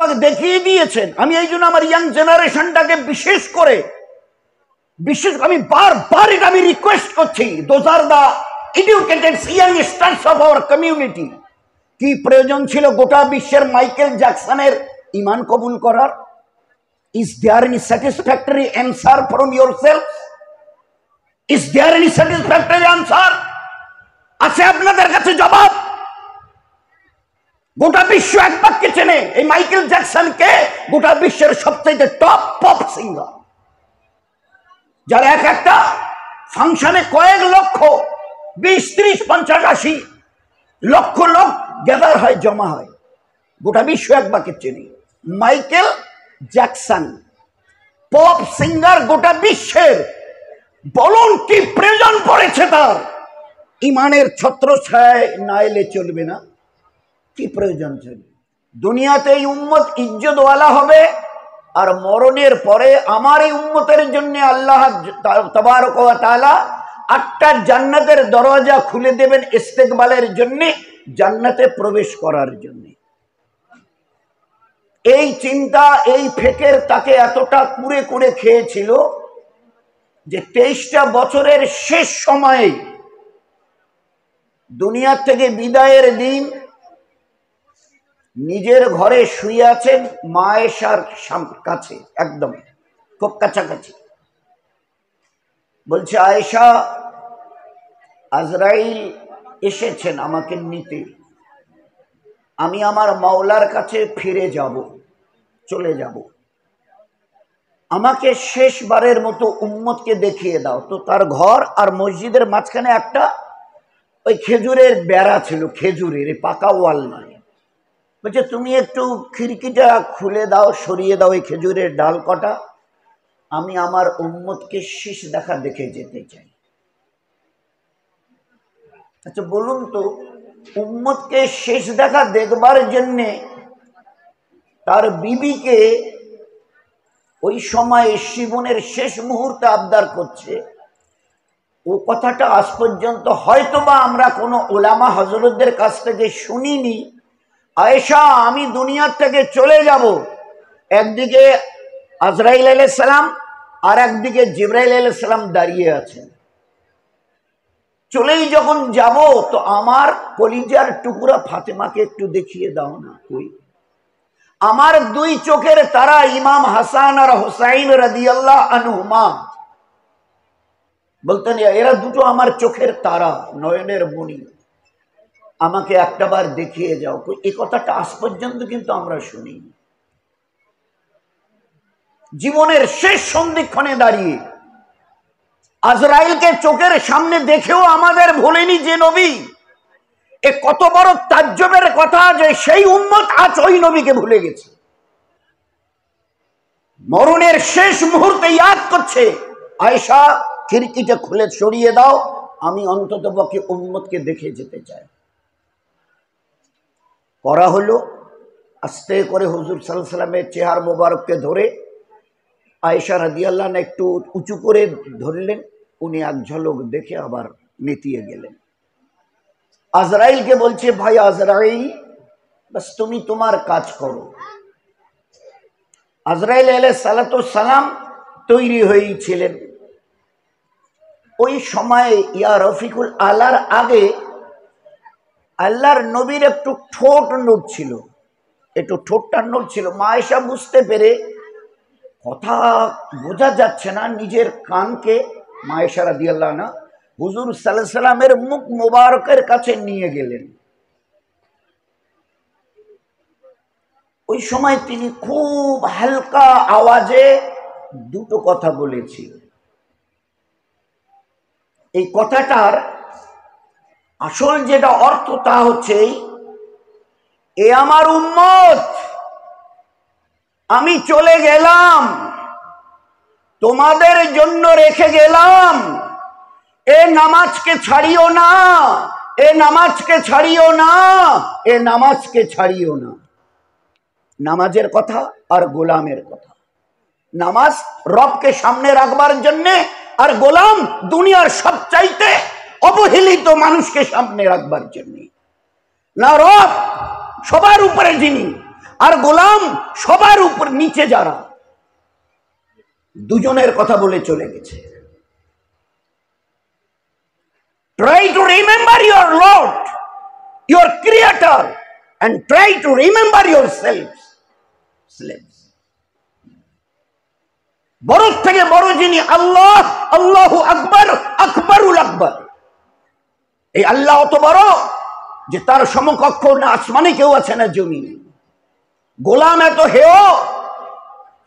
আমাকে দেখিয়ে দিয়েছেন। আমি এই জন্য আমার ইয়াং জেনারেশনটাকে আমি বারবার এটা আমি রিকোয়েস্ট করছি, those are the educated youngsters of our community. কি প্রয়োজন ছিল গোটা বিশ্বের মাইকেল জ্যাকসনের ঈমান কবুল করার? Is there any satisfactory answer from yourself? Is there any satisfactory answer? আছে আপনাদের কাছে জবাব? গোটা বিশ্ব এক বাক্যে চেনে এই মাইকেল জ্যাকসনকে, গোটা বিশ্বের সবচেয়ে টপ পপ সিঙ্গার, যার এক একটা ফাংশনে কয়েক লক্ষ, 20, 30, 50, 80 লক্ষ লোক গ্যাদার হয়, জমা হয়। গোটা বিশ্ব এক বাক্যে চেনে মাইকেল জ্যাকসন, পপ সিঙ্গার গোটা বিশ্বের। বলুন কি প্রয়োজন পড়েছে তার? ইমানের ছত্রছায়ায় না এলে চলবে না। কি প্রয়োজন ছিল? দুনিয়াতে এই উম্মত ইজ্জতওয়ালা হবে, আর মরণের পরে আমার এই উম্মতের জন্য আল্লাহ তাবারক ওয়া তাআলা 8টা জান্নাতের দরজা খুলে দেবেন ইস্তেকবালের জন্য, জান্নাতে প্রবেশ করার জন্য। এই চিন্তা, এই ফেকের তাকে এতটা কুড়ে কুড়ে খেয়েছিল যে 23টা বছরের শেষ সময়ে দুনিয়ার থেকে বিদায়ের দিন নিজের ঘরে শুয়ে আছেন মা আয়েশার কাছে, একদম খুব কাছাকাছি। বলছে, আয়েশা, আজরাইল এসেছেন আমাকে নিতে, আমি আমার মাওলার কাছে ফিরে যাব, চলে যাব, আমাকে শেষবারের মতো উম্মতকে দেখিয়ে দাও। তো তার ঘর আর মসজিদের মাঝখানে একটা ওই খেজুরের বেড়া ছিল, খেজুরের পাকা ওয়াল নয়। বলছে, তুমি একটু খিড়কিটা খুলে দাও, সরিয়ে দাও এই খেজুরের ডাল কটা, আমি আমার উম্মতকে শেষ দেখা দেখে যেতে চাই। আচ্ছা বলুন তো, উম্মতকে শেষ দেখা দেখবার জন্যে তার বিবিকে ওই সময় জীবনের শেষ মুহূর্তে আবদার করছে, ও কথাটা আজ পর্যন্ত হয়তোবা আমরা কোনো ওলামা হযরতদের কাছ থেকে শুনিনি। আয়েশা, আমি দুনিয়ার থেকে চলে যাব, একদিকে আজরাইল আলাইহিস সালাম আর একদিকে জিবরাইল আলাইহিস সালাম দাঁড়িয়ে আছেন। চলেই যখন যাব, তো আমার কলিজার টুকরা ফাতেমাকে একটু দেখিয়ে দাও না। কই আমার 2 চোখের তারা ইমাম হাসান আর হুসাইন রাদিয়াল্লাহু আনহুমা, বলতেন এরা দুটো আমার চোখের তারা, নয়নের মণি, আমাকে একটাবার দেখিয়ে যাও। এই কথাটা আজ পর্যন্ত কিন্তু আমরা শুনি। জীবনের শেষ সন্ধিক্ষণে দাঁড়িয়ে আজরাইলকে চোখের সামনে দেখেও আমাদের ভোলেনি যে নবী। এ কত বড় তাজ্জবের কথা যে সেই উম্মত আজ ওই নবীকে ভুলে গেছে। মরণের শেষ মুহূর্তে ইয়াদ করছে, আয়েশা খিড়কিটা খুলে সরিয়ে দাও, আমি অন্ততপক্ষে উম্মতকে দেখে যেতে চাই। করা হলো। আস্তে করে হুজুর সাল্লাল্লাহু আলাইহি ওয়াসাল্লামের চেহারা মোবারককে ধরে আয়েশা রাদিয়াল্লাহু আনহা একটু উঁচু করে ধরলেন, উনি এক ঝলক দেখে আবার নেতিয়ে গেলেন। আজরাইলকে বলছে, ভাই আজরাইল, বাস তুমি তোমার কাজ করো। আজরাইল আলাইহিস সালাতু সালাম তৈরি হয়েছিলেন। ওই সময়ে ইয়া রফিকুল আলার আগে আল্লাহর নবীর একটু ঠোঁট নড়ছিল, একটু ঠোঁটটা নড়ছিল। মা আয়েশা বুঝতে পেরে, কথা বোঝা যাচ্ছে না, নিজের কানকে মা আয়েশা রাদিয়াল্লাহু আনহা হুজুর সাল্লাল্লাহু আলাইহি সাল্লামের মুখ মোবারকের কাছে নিয়ে গেলেন। ওই সময় তিনি খুব হালকা আওয়াজে দুটো কথা বলেছিল। এই কথাটার আসল যেটা অর্থ তা হচ্ছে, এ আমার উম্মত, আমি চলে গেলাম, তোমাদের জন্য রেখে গেলাম, এ নামাজকে ছাড়িও না, এ নামাজকে ছাড়িও না, এ নামাজকে ছাড়িও না। নামাজের কথা আর গোলামের কথা। নামাজ রবকে সামনে রাখবার জন্যে, আর গোলাম দুনিয়ার সবচাইতে অবহেলিত মানুষকে সামনে রাখবার জন্য। না রব সবার উপরে যিনি, আর গোলাম সবার উপর নিচে যারা, দুজনের কথা বলে চলে গেছে। Try to remember your Lord, your Creator, and try to remember yourselves, slaves. বড় থেকে বড় যিনি আল্লাহ, আল্লাহু আকবার, আকবরুল আকবর। এই আল্লাহ অত বড় যে তার সমকক্ষ না আসমানে কেউ আছে না জমিনে। গোলাম এত হেয়,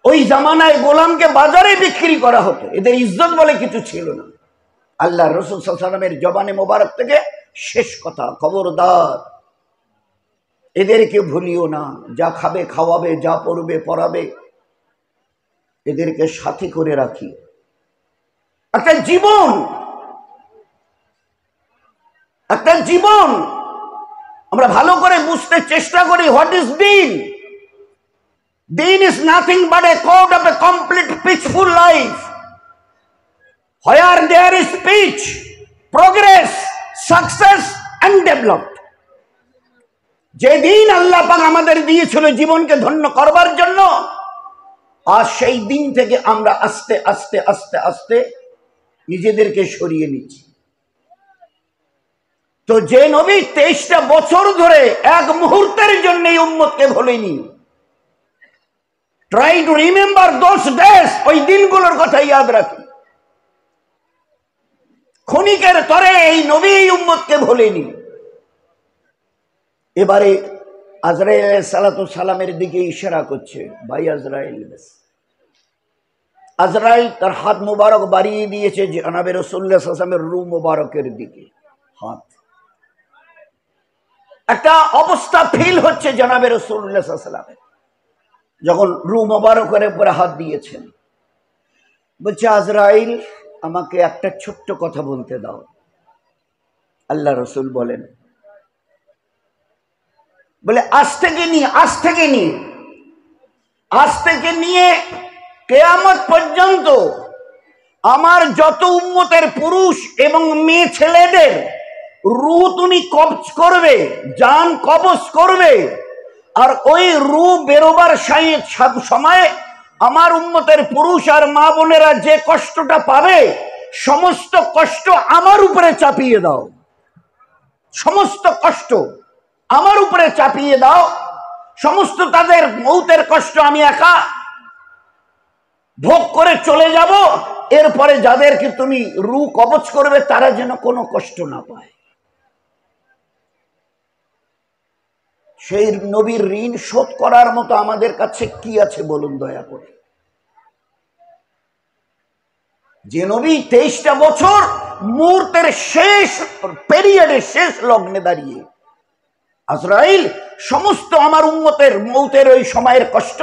ওই জামানায় গোলামকে বাজারে বিক্রি করা হতো, এদের ইজ্জত বলে কিছু ছিল না। আল্লাহ রাসূল সাল্লাল্লাহু আলাইহি ওয়াসাল্লামের জবানে মোবারক থেকে শেষ কথা, খবরদার এদেরকে ভুলিও না, যা খাবে খাওয়াবে, যা পড়বে পড়াবে, এদেরকে সাথী করে রাখি। একটা জীবন, একটা জীবন আমরা ভালো করে বুঝতে চেষ্টা করি। হোয়াট ইজ দিন? Deen is nothing but a code of a complete peaceful life, where there is peace, progress, success and development. যে দিন আল্লাহ পাক আমাদের দিয়েছিল জীবনকে ধন্য করবার জন্য, আর সেই দিন থেকে আমরা আস্তে আস্তে আস্তে আস্তে নিজেদেরকে সরিয়ে নিচ্ছি। তো যে নবী 23টা বছর ধরে এক মুহূর্তের জন্য এই উম্মতকে ভোলেনি, try to remember those days, ওই দিনগুলোর কথা ইয়াদ রাখি। ক্ষণিকের তরে এই নবী এই উম্মতকে ভোলেনি। এবারে আজরাইল আলাইহিস সালাতু সালামের দিকে ইশারা করছে, ভাই আজরাইল। আজরাইল তার হাত মুবারক বাড়িয়ে দিয়েছে জনাবে রাসূলুল্লাহ সাল্লাল্লাহু আলাইহি ওয়াসাল্লামের রূহ মুবারকের দিকে। হাত, একটা অবস্থা ফিল হচ্ছে জনাবে রাসূলুল্লাহ সাল্লাল্লাহু আলাইহি ওয়াসাল্লামের, যখন রূহ মুবারকের উপরে হাত দিয়েছেন। বলছে, আজরাইল আমাকে একটা ছোট্ট কথা বলতে দাও। আল্লাহ রাসূল বলেন, বলে আজ থেকে নিয়ে কিয়ামত পর্যন্ত আমার যত উম্মতের পুরুষ এবং মেয়ে ছেলেদের রূহ তুমি কবজ করবে, জান কবজ করবে, আর ওই রূহ বেরোবার সময় আমার উম্মতের পুরুষ আর মা বোনেরা যে কষ্টটা পাবে, সমস্ত কষ্ট আমার উপরে চাপিয়ে দাও। সমস্ত কষ্ট আমার উপরে চাপিয়ে দাও। সমস্ত তাদের মৌতের কষ্ট আমি একা ভোগ করে চলে যাব। এরপরে যাদেরকে তুমি রূহ কবজ করবে তারা যেন কোনো কষ্ট না পায়। সেই নবীর ঋণ শোধ করার মতো আমাদের কাছে কি আছে বলুন দয়া করে? যে নবী 23টা বছর মুহূর্তের শেষ পেরিয়ডে, শেষ লগ্নে দাঁড়িয়ে, আজরাইল সমস্ত আমার উম্মতের মৌতের ওই সময়ের কষ্ট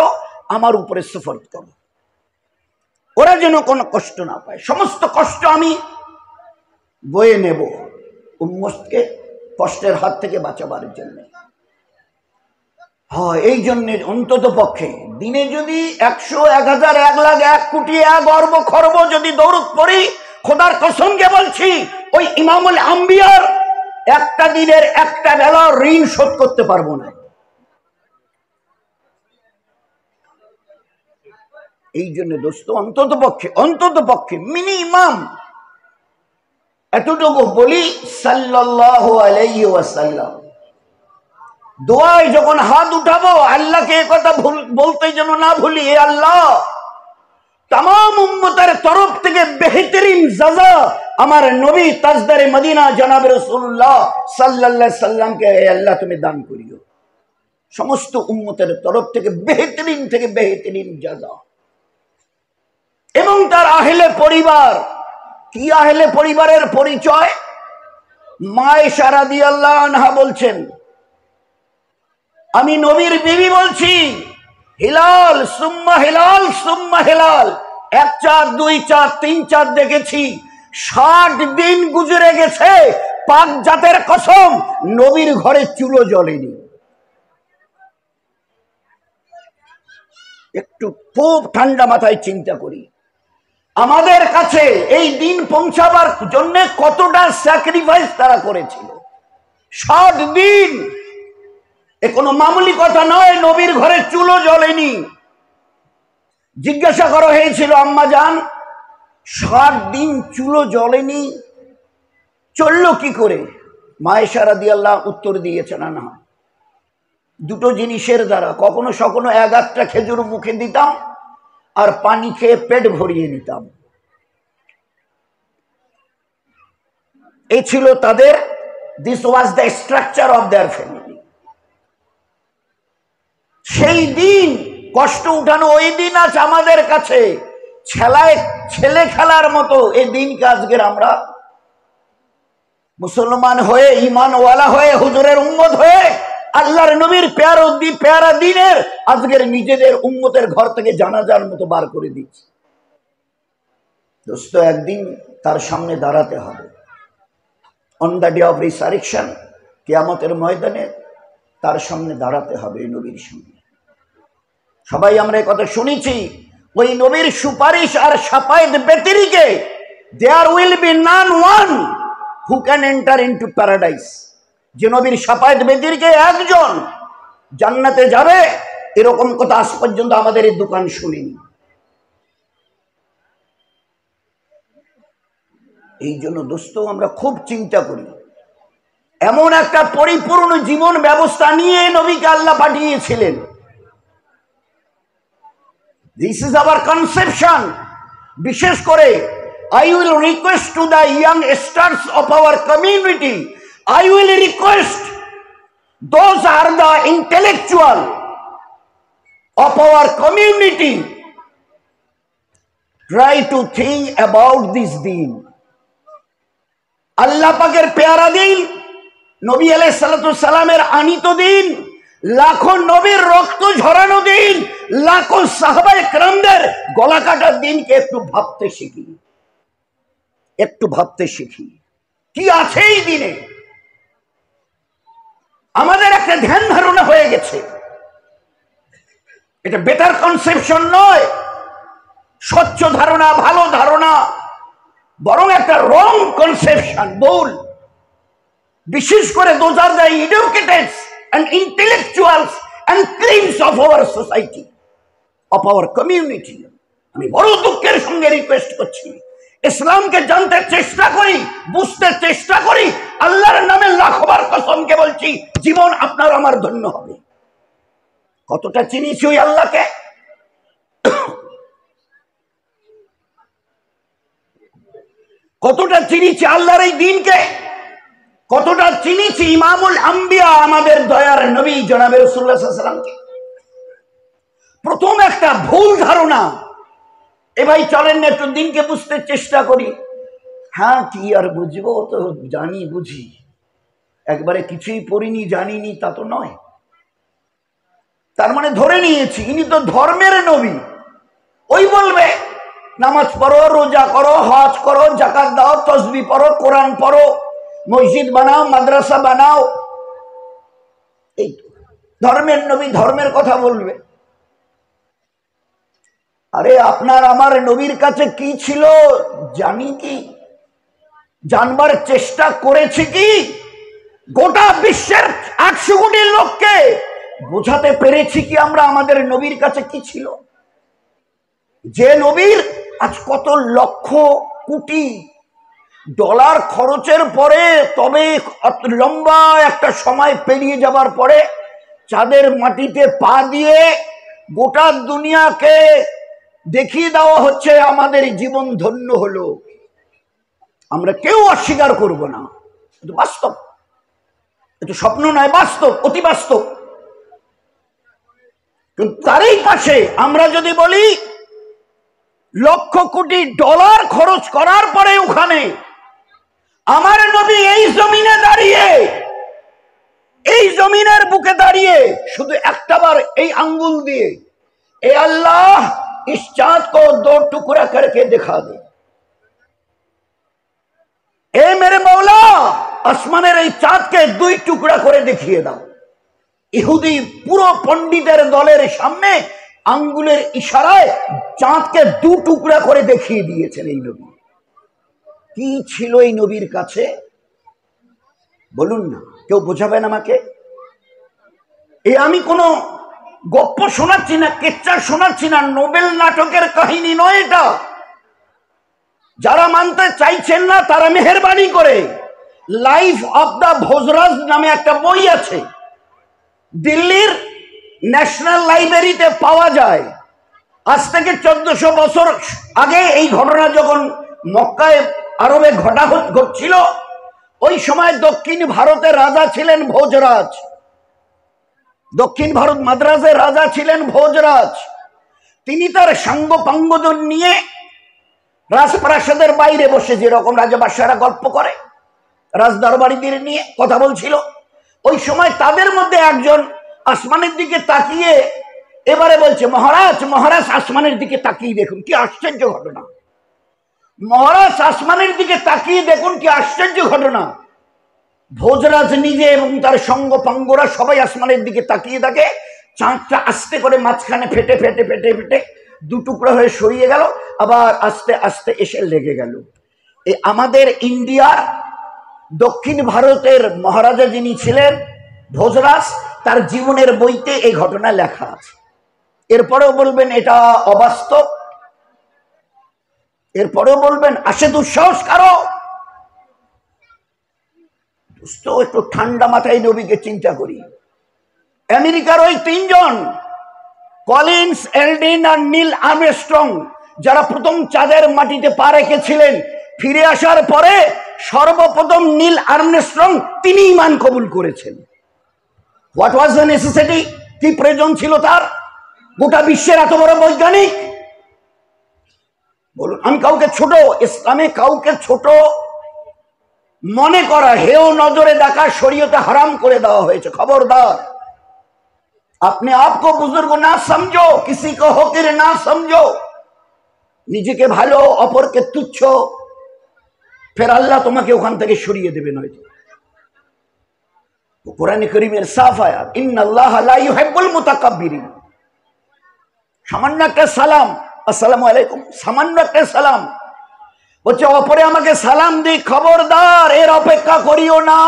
আমার উপরে সুফরদ করো, ওরা যেন কোনো কষ্ট না পায়। সমস্ত কষ্ট আমি বয়ে নেব উম্মতকে কষ্টের হাত থেকে বাঁচাবার জন্য। হ্যাঁ, এই জন্য অন্তত পক্ষে দিনে যদি 100, 1000, 1 লাখ, 1 কোটি, 1 অর্ব খরব যদি দৌড়ত পড়ি, খোদার কসমকে বলছি, ওই ইমামুল আম্বিয়ার একটা দিনের একটা বেলা ঋণ শোধ করতে পারবো না। এই জন্য দোস্ত, অন্তত পক্ষে মিনিমাম এতটুকু বলি, সাল্লাল্লাহু আলাইহি ওয়াসাল্লাম দোয়ায় যখন হাত উঠাবো, আল্লাহকে এই কথা বলতে যেন না ভুলি, হে আল্লাহ, तमाम उम्मतेर तरफ থেকে बेहतरीन सजा আমার নবী তাজদারে মদিনা জনাব রাসূলুল্লাহ সাল্লাল্লাহু আলাইহি সাল্লাম কে আল্লাহ তুমি দান করিও। সমস্ত উম্মতের তরফ থেকে বেহতরিন সজা। এবং তার আহলে পরিবার, কি আহলে পরিবারের পরিচয়? মা আয়েশা রাদিয়াল্লাহু আনহা বলছেন, আমি নবীর বিবি বলছি, হিলাল সুম্মা হিলাল সুম্মা হিলাল, 1 চাঁদ 2 চাঁদ 3 চাঁদ দেখেছি, 60 দিন গুজরে গেছে, পাক জাতের কসম নবীর ঘরে চুলো জ্বলেনি। একটু খুব ঠান্ডা মাথায় চিন্তা করি, আমাদের কাছে এই দিন পৌঁছাবার জন্য কতটা স্যাক্রিফাইস তারা করেছিল। 60 দিন এ কোনো মামুলি কথা নয়। নবীর ঘরে চুলো জ্বলেনি। জিজ্ঞাসা করা হয়েছিল, আম্মা জান 60 দিন চুলো জ্বলেনি, চললো কি করে? মায়েশা রাদিয়াল্লাহু উত্তর দিয়েছেন, না দুটো জিনিসের দ্বারা। কখনো সখনো 1-8টা খেজুর মুখে দিতাম আর পানি খেয়ে পেট ভরিয়ে নিতাম। এই ছিল তাদের, this was the structure of their family. সেই দিন কষ্ট উঠানো ওই দিন আজ আমাদের কাছে ছেলে খেলার মতো। এই দিনকে আজকের আমরা মুসলমান হয়ে, ইমানওয়ালা হয়ে, হুজুরের উম্মত হয়ে, আল্লাহর নবীর পেয়ারা দিনের আজকের নিজেদের উম্মতের ঘর থেকে জানাজার মতো বার করে দিচ্ছে। দোস্ত, একদিন তার সামনে দাঁড়াতে হবে। On the day of resurrection, কিয়ামতের ময়দানে তার সামনে দাঁড়াতে হবে, নবীর সামনে। সবাই আমরা কথা শুনেছি, ওই নবীর সুপারিশ আর শাফায়েত ব্যতিরেকে there will be none one who can enter into paradise. যে নবীর শাফায়েত ব্যতিরেকে একজন জান্নাতে যাবে, এরকম কথা আজ পর্যন্ত আমাদের এই দোকান শুনিনি। এই জন্য দোস্ত আমরা খুব চিন্তা করি, এমন একটা পরিপূর্ণ জীবন ব্যবস্থা নিয়ে নবীকে আল্লাহ পাঠিয়েছিলেন। This is our conception. বিশেষ করে I will request to the young stars of our community, I will request those are the intellectual of our community, try to think about this deen. আল্লাহ পাকের পেয়ারা দিন, নবী আলাইহিস সালাতু সালামের আনিত দিন, লাখো নবীর রক্ত ঝরানো দিন, লাখো সাহাবায়ে কেরামদের গলা কাটার দিনকে একটু ভাবতে শিখি, একটু ভাবতে শিখি কি আছে এই দিনে। আমাদের একটা ধ্যান ধারণা হয়ে গেছে, এটা বেটার কনসেপশন নয়, স্বচ্ছ ধারণা, ভালো ধারণা, বরং একটা রং কনসেপশন, ভুল। বিশেষ করে those are the educated and intellectuals and claims of our society, of our community. আমি বড় দুঃখের সঙ্গে রিকোয়েস্ট করছি, ইসলামকে জানতে চেষ্টা করি, বুঝতে চেষ্টা করি। আল্লাহর নামে লাখবার কসমকে বলছি, জীবন আপনার আমার ধন্য হবে। কতটা চিনিছি ওই আল্লাহকে? কতটা চিনিছি আল্লাহর এই দিনকে? কতটা চিনিছি ইমামুল আম্বিয়া, আমাদের দয়ার নবী জনাবে রাসূলুল্লাহ সাল্লাল্লাহু আলাইহি ওয়াসাল্লামকে? প্রথম একটা ভুল ধারণা, এ ভাই চলেন না একটু দিনকে বুঝতে চেষ্টা করি। হ্যাঁ, কি আর বুঝবো, তো জানি বুঝি, একবারে কিছুই পড়িনি জানিনি তা তো নয়। তার মানে ধরে নিয়েছি ইনি তো ধর্মের নবী। ওই বলবে নামাজ পড়ো, রোজা করো, হজ করো, যাকাত দাও, তাসবিহ পড়ো, কোরআন পড়ো, মসজিদ বানাও, মাদ্রাসা বানাও। এই ধর্মের নবী ধর্মের কথা বলবে। আরে আপনার আমার নবীর কাছে কি ছিল জানি কি? জানবার চেষ্টা করেছি কি? গোটা বিশ্বের 800 কোটি লোককে বোঝাতে পেরেছি কি আমরা আমাদের নবীর কাছে কি ছিল? যে নবীর আজ কত লক্ষ কোটি ডলার খরচের পরে, তবে লম্বা একটা সময় পেরিয়ে যাবার পরে চাঁদের মাটিতে পা দিয়ে গোটা দুনিয়াকে দেখিয়ে দেওয়া হচ্ছে আমাদের জীবন ধন্য হলো। আমরা কেউ অস্বীকার করব না, এটা বাস্তব, এটা স্বপ্ন নয়, বাস্তব, অতি বাস্তব। কিন্তু তারই পাশে আমরা যদি বলি লক্ষ কোটি ডলার খরচ করার পরে ওখানে আমার নবী এই জমিনে দাঁড়িয়ে, এই জমিনের বুকে দাঁড়িয়ে শুধু একটাবার এই আঙ্গুল দিয়ে এ আল্লাহ इस चांद को 2 टुकड़ा करके दिखा दे, এ মেরে মৌলা আসমানের এই চাঁদকে 2 টুকরা করে দেখিয়ে দাও। ইহুদি পুরো পণ্ডিতের দলের সামনে আঙ্গুলের ইশারায় চাঁদকে 2 টুকরা করে দেখিয়ে দিয়েছেন এই নবী। কি ছিল এই নবীর কাছে বলুন না, কেউ বোঝাবেন আমাকে? এই আমি কোনো গপ্প শোনাচ্ছি না, কেচ্চা শোনাচ্ছি না, নোবেল নাটকের কাহিনী নয় এটা। যারা মানতে চাইছেন না তারা মেহেরবানি করে লাইফ অফ দা ভোজরাজ নামে একটা বই আছে, দিল্লির ন্যাশনাল লাইব্রেরিতে পাওয়া যায়। আজ থেকে 1400 বছর আগে এই ঘটনা যখন মক্কায় আরবে ঘটছিল, ওই সময় দক্ষিণ ভারতের রাজা ছিলেন ভোজরাজ। দক্ষিণ ভারত মাদ্রাজের রাজা ছিলেন ভোজরাজ। তিনি তার সাঙ্গ পাঙ্গজন নিয়ে রাজপ্রাসাদের বাইরে বসে, যেরকম রাজা বাদশাহরা গল্প করে, রাজদরবারীদের নিয়ে কথা বলছিল। ওই সময় তাদের মধ্যে একজন আসমানের দিকে তাকিয়ে এবারে বলছে, মহারাজ মহারাজ আসমানের দিকে তাকিয়ে দেখুন, কি আশ্চর্য ঘটনা। মহারাজ আসমানের দিকে তাকিয়ে দেখুন, কি আশ্চর্য ঘটনা। ভোজরাজ নিজে এবং তার সঙ্গ পাঙ্গরা সবাই আসমানের দিকে তাকিয়ে থাকে। চাঁদটা আস্তে করে মাঝখানে ফেটে ফেটে ফেটে ফেটে দু টুকরো হয়ে সরিয়ে গেল, আবার আস্তে আস্তে এসে লেগে গেল। এই আমাদের ইন্ডিয়ার দক্ষিণ ভারতের মহারাজা যিনি ছিলেন ভোজরাজ, তার জীবনের বইতে এই ঘটনা লেখা আছে। এরপরেও বলবেন এটা অবাস্তব, এরপরেও বলবেন আসে দুঃসাহস কারো। একটু ঠান্ডা মাথায় নবীকে চিন্তা করি। আমেরিকার ওই তিনজন কলিন্স, এলডিন আর নীল আর্মস্ট্রং, যারা প্রথম চাঁদের মাটিতে পা রেখেছিলেন, ফিরে আসার পরে সর্বপ্রথম নীল আর্মস্ট্রং তিনি ঈমান কবুল করেছেন। What was the necessity? কি প্রয়োজন ছিল তার? গোটা বিশ্বের এত বড় বৈজ্ঞানিক, বলুন। আমি কাউকে ছোট, ইসলামে কাউকে ছোট মনে করা, হেও নজরে দেখা শরীয়তে হারাম করে দেওয়া হয়েছে। খবরদার, अपने आप को बुजुर्ग ना समझो, किसी को हकीर ना समझो, নিজেকে ভালো অপরকে তুচ্ছ, ফের আল্লাহ তোমাকে ওখান থেকে সরিয়ে দেবে। নয়তো কোরআনে কারীমের সাফ আয়াত, ইন্নাল্লাহা লা ইউহিব্বুল মুতাকাব্বিরিন। সামান্য একটা সালাম, আসসালামু আলাইকুম, সামান্য একটা সালাম, বলছে অপরে আমাকে সালাম দিই, খবরদার এর অপেক্ষা করিও না।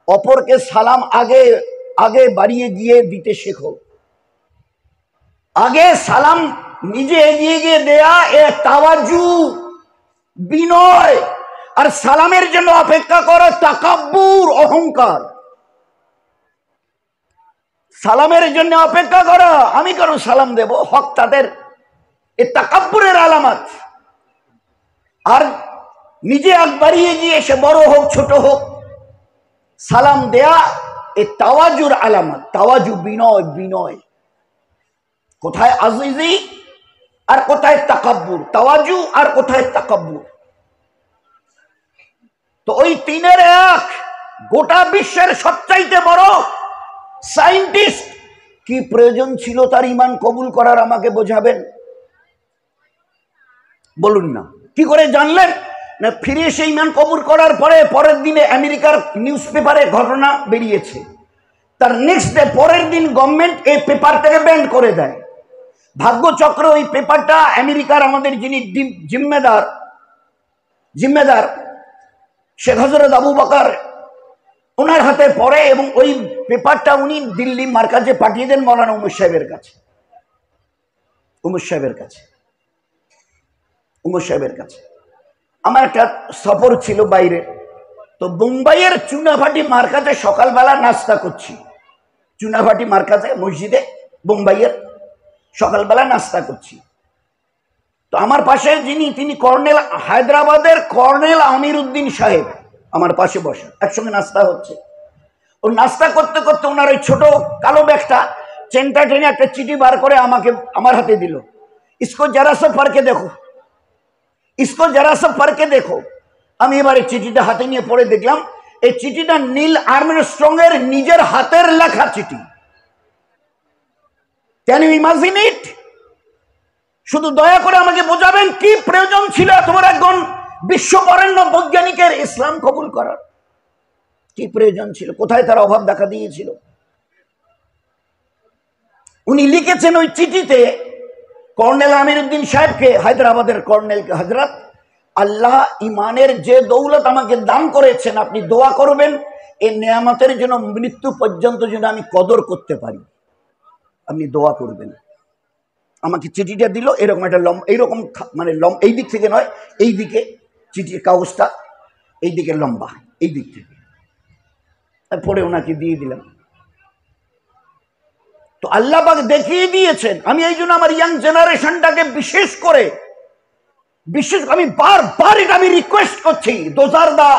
অপরকে সালাম আগে আগে বাড়িয়ে গিয়ে দিতে শেখো। আগে সালাম নিজে এগিয়ে গিয়ে দেয়া, এ তাওয়াজু, বিনয়। আর সালামের জন্য অপেক্ষা করো তাকাব্বুর, অহংকার। সালামের জন্য অপেক্ষা করো, আমি কারো সালাম দেব, হক তাদের, এ তাকাব্বুরের আলামত। আর নিজে আগ বাড়িয়ে গিয়ে সে বড় হোক ছোট হোক সালাম দেয়া, এ তাওয়াজুর আলামত। তাওয়াজু, বিনয়, বিনয়। কোথায় আজিজি আর কোথায় তাকাব্বুর? তাওয়াজু আর কোথায় তাকাব্বুর? তো ওই তিনের এক, গোটা বিশ্বের সবচাইতে বড় সায়েন্টিস্ট, কি প্রয়োজন ছিল তার ঈমান কবুল করার? আমাকে বোঝাবেন, বলুন না। কি করে জানলেন? না, ফিরে এসে ঈমান কবুল করার পরে পরের দিনে আমেরিকার নিউজ পেপারে ঘটনা বেরিয়েছে। তার নেক্সট ডে, পরের দিন গভর্নমেন্ট এই পেপারটাকে ব্যান করে দেয়। ভাগ্যচক্র, ওই পেপারটা আমেরিকার আমাদের যিনি জিম্মেদার শেখ হযরত আবু বকর, ওনার হাতে পড়ে, এবং ওই পেপারটা উনি দিল্লি মার্কাজে পাঠিয়ে দেন মৌলানা উমর সাহেবের কাছে। উমর সাহেবের কাছে আমার একটা সফর ছিল বাইরে, তো বোম্বাইয়ের চুনাভাটি মার্কাজে সকালবেলা নাস্তা করছি। চুনাভাটি মার্কাজে মসজিদে বোম্বাইয়ের সকালবেলা নাস্তা করছি। তো আমার পাশে যিনি, তিনি কর্নেল, হায়দ্রাবাদের কর্নেল আমির উদ্দিন সাহেব আমার পাশে বসে, একসঙ্গে নাস্তা হচ্ছে। ও নাস্তা করতে করতে ওনার ওই ছোট কালো ব্যাগটা চেনটা টেনে একটা চিঠি বার করে আমাকে, আমার হাতে দিল। ইসকো জরা সা পড়কে দেখো, ইসকো জরা সা পড়কে দেখো। আমি এবারে চিঠিটা হাতে নিয়ে পড়ে দেখলাম, এই চিঠিটা নীল আর্মস্ট্রং এর নিজের হাতের লেখা চিঠি। Can you imagine it? শুধু দয়া করে আমাকে বোঝাবেন, কি প্রয়োজন ছিল এত বড় একজন বিশ্ববরেণ্য বৈজ্ঞানিকের ইসলাম কবুল করার? কি প্রয়োজন ছিল? কোথায় তার অভাব দেখা দিয়েছিল? উনি লিখেছেন ওই চিঠিতে কর্নেল আমির উদ্দিন সাহেবকে, হায়দ্রাবাদের কর্নেলকে, হযরত, আল্লাহ ইমানের যে দৌলত আমাকে দান করেছেন, আপনি দোয়া করবেন এই নেয়ামতের জন্য মৃত্যু পর্যন্ত যেন আমি কদর করতে পারি, আপনি দোয়া করবেন। আমাকে চিঠিটা দিল, এরকম একটা এইরকম মানে এই দিক থেকে নয়, এই দিকে চিঠির কাগজটা এই দিকে লম্বা, এই দিক থেকে পরে ওনাকে দিয়ে দিলাম। তো আল্লাহ পাক দেখিয়ে দিয়েছেন। আমি এই জন্য আমার ইয়াং জেনারেশনটাকে বিশেষ আমি বারবার এটা আমি রিকোয়েস্ট করছি, those are the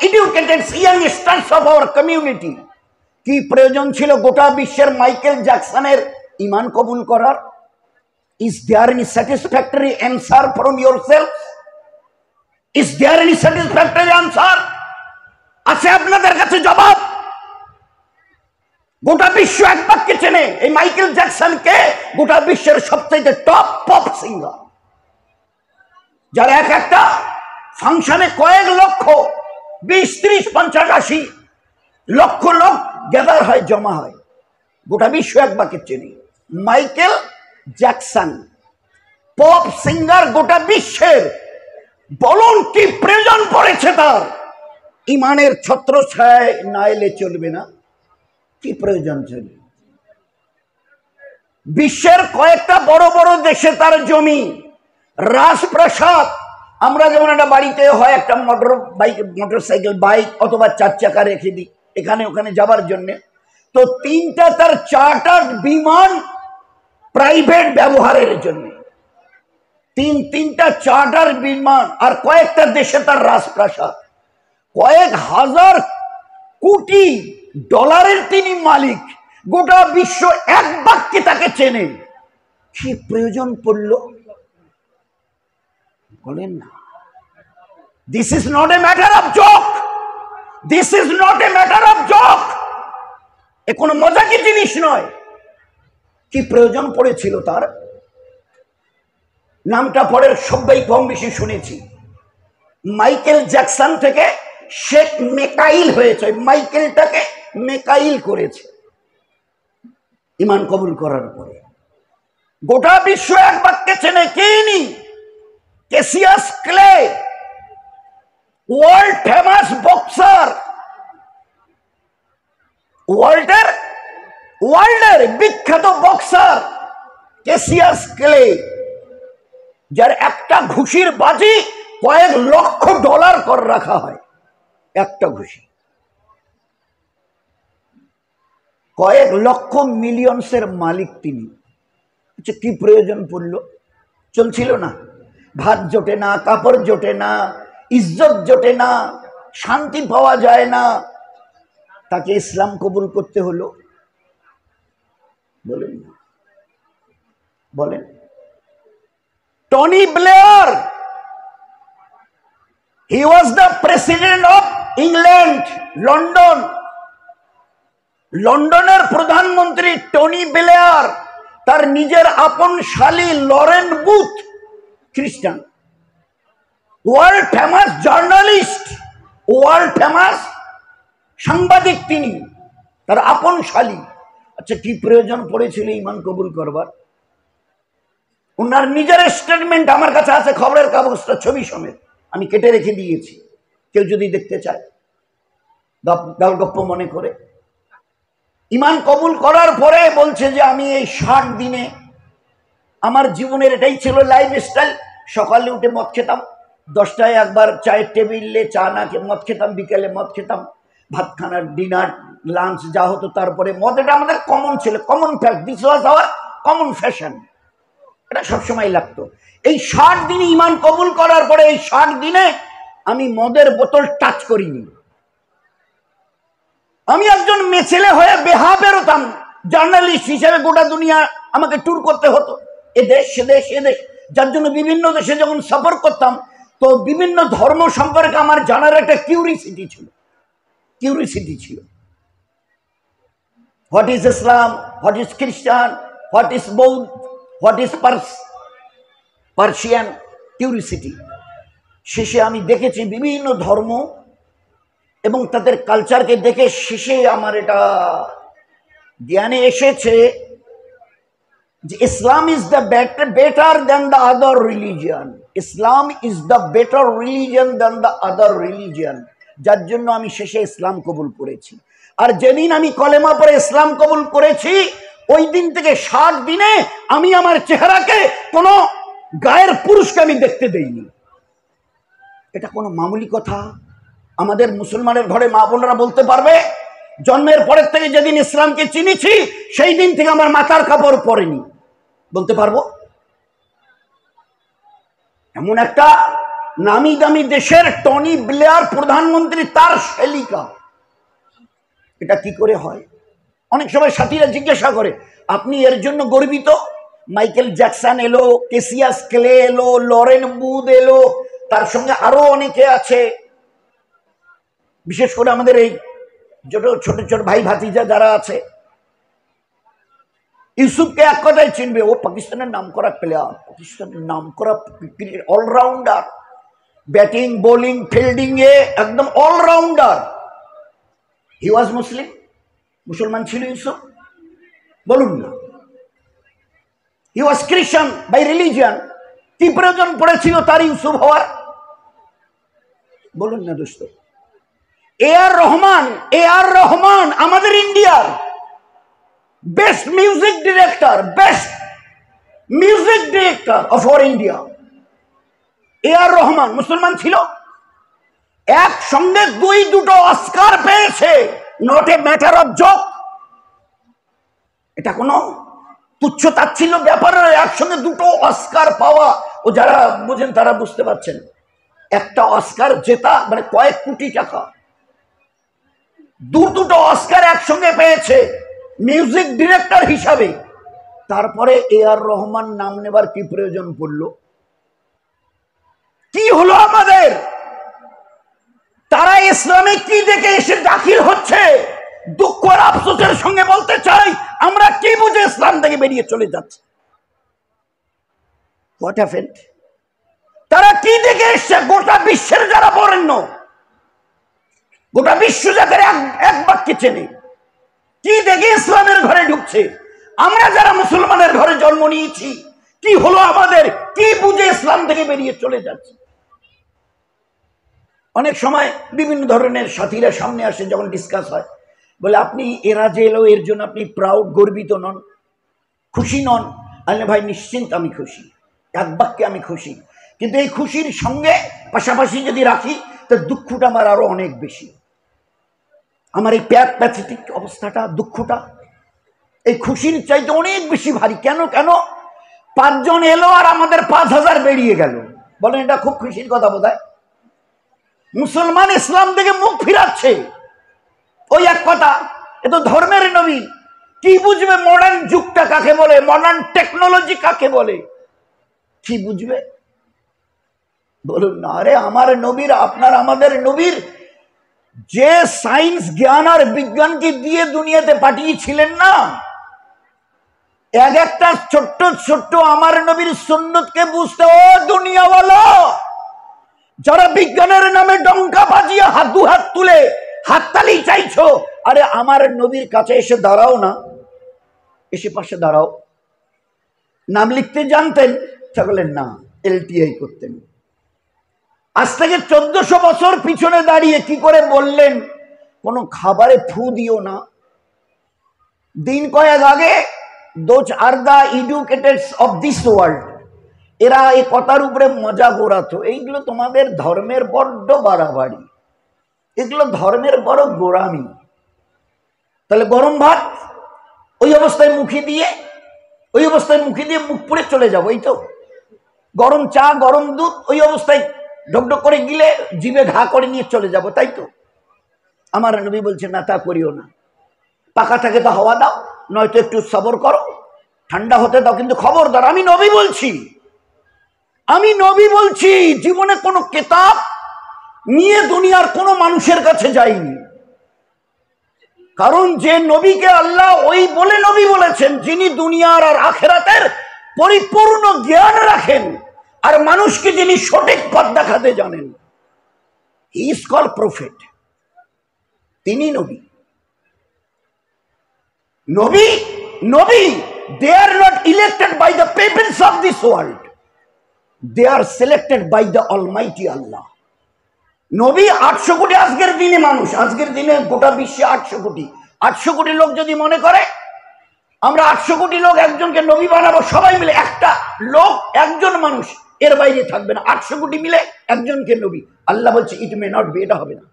educated youngsters of our community. কি প্রয়োজন ছিল গোটা বিশ্বের মাইকেল জ্যাকসনের ঈমান কবুল করার? Is there any satisfactory answer from yourself? Is there any satisfactory answer? আছে আপনাদের কাছে জবাব? গোটা বিশ্ব এক বাক্যে চেনে এই মাইকেল জ্যাকসনকে, গোটা বিশ্বের সবচেয়ে টপ পপ সিঙ্গার, যার এক একটা ফাংশনে কয়েক লক্ষ, 20, 30, 50, 80 লক্ষ লোক গ্যাদার হয়, জমা হয়। গোটা বিশ্ব এক বাক্যে চেনে মাইকেল জ্যাকসন, পপ সিঙ্গার গোটা বিশ্বের। বলুন কি প্রয়োজন পড়েছে তার? ইমানের ছত্রছায়ায় না এলে চলবে না। কি প্রয়োজন ছিল? বিশ্বের কয়েকটা বড় বড় দেশে তার জমি, রাজপ্রাসাদ। আমরা যেমন একটা বাড়িতে হয় একটা মোটরসাইকেল, বাইক অথবা 4 চাকা রেখে দিই এখানে ওখানে যাবার জন্য, তো 3টা তার চার্টার্ড বিমান প্রাইভেট ব্যবহারের জন্য, 3টা চার্টার বিমান, আর কয়েকটা দেশে তার রাজপ্রাসাদ। কয়েক হাজার কোটি ডলারের তিনি মালিক। গোটা বিশ্ব এক বাক্যে তাকে চেনে। কি প্রয়োজন পড়ল বলেন না? This is not a matter of joke, this is not a matter of joke. এ কোনো মজাকি জিনিস নয়। কি প্রয়োজন পড়েছিল তার? নামটা পরে সবাই কম বেশি শুনেছি। মাইকেল জ্যাকসন থেকে শেখ মেকাইল হয়েছে, মাইকেলটাকে মেকাইল করেছে ঈমান কবুল করার পরে। গোটা বিশ্ব এক বাক্যে চেনে। কে ইনি? Cassius Clay, world famous boxer, ওয়ার্ল্ডের বিখ্যাত বক্সার ক্যাসিয়াস ক্লে, যার একটা ঘুষির বাজি কয়েক লক্ষ ডলার করে রাখা হয়। একটা ঘুষি কয়েক লক্ষ মিলিয়নসের মালিক তিনি। আচ্ছা, কি প্রয়োজন পড়ল? চলছিল না, ভাত জোটে না, কাপড় জোটে না, ইজ্জত জোটে না, শান্তি পাওয়া যায় না, তাকে ইসলাম কবুল করতে হলো। বলেন বলেন। Tony Blair, he was the president of England, লন্ডনের প্রধানমন্ত্রী টনি ব্লেয়ার, তার নিজের আপন শালী লরেন বুথ, খ্রিস্টান, world famous journalist, world famous সাংবাদিক তিনি, তার আপন শালী। আচ্ছা, কি প্রয়োজন পড়েছিল ঈমান কবুল করবার? ওনার নিজের স্টেটমেন্ট আমার কাছে আছে, খবরের কাগজটা ছবি সমেত আমি কেটে রেখে দিয়েছি, কেউ যদি দেখতে চায় গল্প মনে করে। ঈমান কবুল করার পরে বলছে যে আমি এই 60 দিনে আমার জীবনের এটাই ছিল লাইফস্টাইল। সকালে উঠে মদ খেতাম, 10টায় একবার চায়ের টেবিলে চা না খেয়ে মদ খেতাম, বিকেলে মদ খেতাম, ভাত খানার ডিনার লাঞ্চ যা হতো তারপরে মদ। এটা আমাদের কমন ছিল, common fact, this was our common fashion, এটা সবসময় লাগতো। এই 60 দিনে ঈমান কবুল করার পরে এই 60 দিনে আমি মদের বোতল টাচ করিনি। আমি একজন মেছেলে হয়ে বেহা বেরোতাম, জার্নালিস্ট হিসেবে গোটা দুনিয়া আমাকে ট্যুর করতে হতো, এদেশ সেদেশ এদেশ, যার জন্য বিভিন্ন দেশে যখন সফর করতাম তো বিভিন্ন ধর্ম সম্পর্কে আমার জানার একটা কিউরিসিটি ছিল। What is Islam, what is খ্রিস্টান, হোয়াট ইজ বৌদ্ধ, হোয়াট ইজ পার্সিয়ান, কিউরিসিটি। শেষে আমি দেখেছি বিভিন্ন ধর্ম এবং তাদের কালচারকে দেখে শেষে আমার এটা জ্ঞানে এসেছে যে Islam is the better than the other religion. Islam is the better religion than the other religion. যার জন্য আমি শেষে ইসলাম কবুল করেছি। আর যেদিন আমি কলেমা পড়ে ইসলাম কবুল করেছি ওই দিন থেকে 60 দিনে আমি আমার চেহারাকে কোনো গায়ের পুরুষকে আমি দেখতে দেইনি। এটা কোনো মামুলি কথা? আমাদের মুসলমানের ঘরে মা বোনরা বলতে পারবে জন্মের পরের থেকে যেদিন ইসলামকে চিনেছি সেই দিন থেকে আমার মাথার কাপড় পরেনি? বলতে পারবো? এমন একটা নামি দামি দেশের টনি ব্লেয়ার প্রধানমন্ত্রী, তার শ্যালিকা, এটা কি করে হয়? অনেক সময় সাথীরা জিজ্ঞাসা করে আপনি এর জন্য গর্বিত? মাইকেল জ্যাকসন এলো, কেসিয়াস ক্লে এলো, লরেন বুথ এলো, তার সঙ্গে আরো অনেকে আছে। বিশেষ করে আমাদের এই ছোট ছোট ভাই ভাতিজা যারা আছে, ইউসুফকে এক কথায় চিনবে, ও পাকিস্তানের নাম করা প্লেয়ার, পাকিস্তানের নাম করা অলরাউন্ডার, ব্যাটিং বোলিং ফিল্ডিং এ একদম অলরাউন্ডার। হি ওয়াজ মুসলিম, মুসলমান ছিল ইউসুফ? বলুন না। হি ওয়াজ খ্রিস্টান বাই রিলিজিয়ান, কি প্রয়োজন পড়েছিল তার ইউসুফ হওয়ার? বলুন না দোস্ত। এ আর রহমান আমাদের ইন্ডিয়ার best music director of our India. A R Rahman মুসলমান ছিল, একসঙ্গে দুটো অস্কার পেয়েছে। Not a matter of joke, এটা কোনো তুচ্ছ তাচ্ছিল্য ব্যাপার, একসঙ্গে দুটো অস্কার পাওয়া। ও যারা বুঝেন তারা বুঝতে পারছেন, একটা অস্কার জেতা মানে কয়েক কোটি টাকা। দুটো অস্কার একসঙ্গে পেয়েছে মিউজিক ডিরেক্টর হিসাবে। তারপরে এ আর রহমান নাম নেবার কি প্রয়োজন পড়লো? কি হলো আমাদের? তারা ইসলামে কি দেখে এসে দাখিল হচ্ছে? দুঃখ আর আফসোসের সঙ্গে বলতে চাই, আমরা কি বুঝে ইসলাম থেকে বেরিয়ে চলে যাচ্ছে? What happened? তারা কি দেখে এসছে? গোটা বিশ্বের যারা বরেণ্য, গোটা বিশ্ব যাদের এক বাক্যে চেনে, কি দেখে ইসলামের ঘরে ঢুকছে? আমরা যারা মুসলমানের ঘরে জন্ম নিয়েছি, কি হলো আমাদের? কি বুঝে ইসলাম থেকে বেরিয়ে চলে যাচ্ছে? অনেক সময় বিভিন্ন ধরনের সাথীরা সামনে আসে, যখন ডিসকাস হয়, বলে আপনি এরা যে এলো এর জন্য আপনি প্রাউড, গর্বিত নন, খুশি নন? আলে ভাই নিশ্চিন্ত আমি খুশি, এক বাক্যে আমি খুশি। কিন্তু এই খুশির সঙ্গে পাশাপাশি যদি রাখি তো দুঃখটা আমার আরো অনেক বেশি। আমার এই প্যাথেটিক অবস্থাটা, দুঃখটা এই খুশির চাইতে অনেক বেশি ভারী। কেন? 5 জন এলো আর আমাদের 5000 বেরিয়ে গেল। বলেন এটা খুব খুশির কথা বোধহয়? মুসলমান ইসলাম থেকে মুখ ফিরাচ্ছে, ওই এক কথা, এ তো ধর্মের নবী। কি বুঝবে মডার্ন যুগটা কাকে বলে, মডার্ন টেকনোলজি কাকে বলে? কি বুঝবে? বলুন না। আরে আমার নবীর, আপনার আমাদের নবীর যে সায়েন্স, জ্ঞান আর বিজ্ঞানকে দিয়ে দুনিয়াতে পাঠিয়েছিলেন না, একটা ছোট্ট ছোট্ট আমার নবীর সুন্নতকে বুঝতে, ও দুনিয়াওয়ালা যারা বিজ্ঞানের নামে ডঙ্কা বাজিয়ে দুহাত তুলে হাততালি চাইছো, আরে আমার নবীর কাছে এসে দাঁড়াও না, এসে পাশে দাঁড়াও। নাম লিখতে জানতেন? বলেন না, LTI করতেন। আজ থেকে 1400 বছর পিছনে দাঁড়িয়ে কি করে বললেন কোনো খাবারে ফু দিও না? দিন কয়েক আগে those are the educateds of this world, এরা এই কথার উপরে মজা গোড়াতো, এইগুলো তোমাদের ধর্মের বড্ড বাড়াবাড়ি, এগুলো ধর্মের বড় গোড়ামি। তাহলে গরম ভাত ওই অবস্থায় মুখে দিয়ে মুখ পুড়ে চলে যাবো, এই তো? গরম চা, গরম দুধ ওই অবস্থায় ঢকঢক করে গিলে জিভে ঘা করে নিয়ে চলে যাব, তাই তো? আমার নবী বলছে না, তা করিও না। পাকা থাকে তো হাওয়া দাও, নয়তো একটু সবর করো, ঠান্ডা হতে দাও। কিন্তু খবরদার, আমি নবী বলছি, জীবনে কোনো কিতাব নিয়ে দুনিয়ার কোনো মানুষের কাছে যাইনি। কারণ যে নবীকে আল্লাহ ওই বলে নবী বলেছেন, যিনি দুনিয়ার আর আখিরাতের পরিপূর্ণ জ্ঞান রাখেন আর মানুষকে যিনি সঠিক পথ দেখাতে জানেন, হি ইজ কল্ড প্রফেট। তিনি নবী। they are not elected by the peoples of this world, they are selected by the Almighty Allah. নবী 800 কোটি আজকের দিনে মানুষ, আজকের দিনে গোটা বিশ্বে 800 কোটি। 800 কোটি লোক যদি মনে করে আমরা 800 কোটি লোক একজনকে নবী বানাবো, সবাই মিলে, একটা লোক একজন মানুষ এর বাইরে থাকবে না, 800 কোটি মিলে একজনকে নবী, আল্লাহ বলছে ইট মে নট বি, এটা হবে না।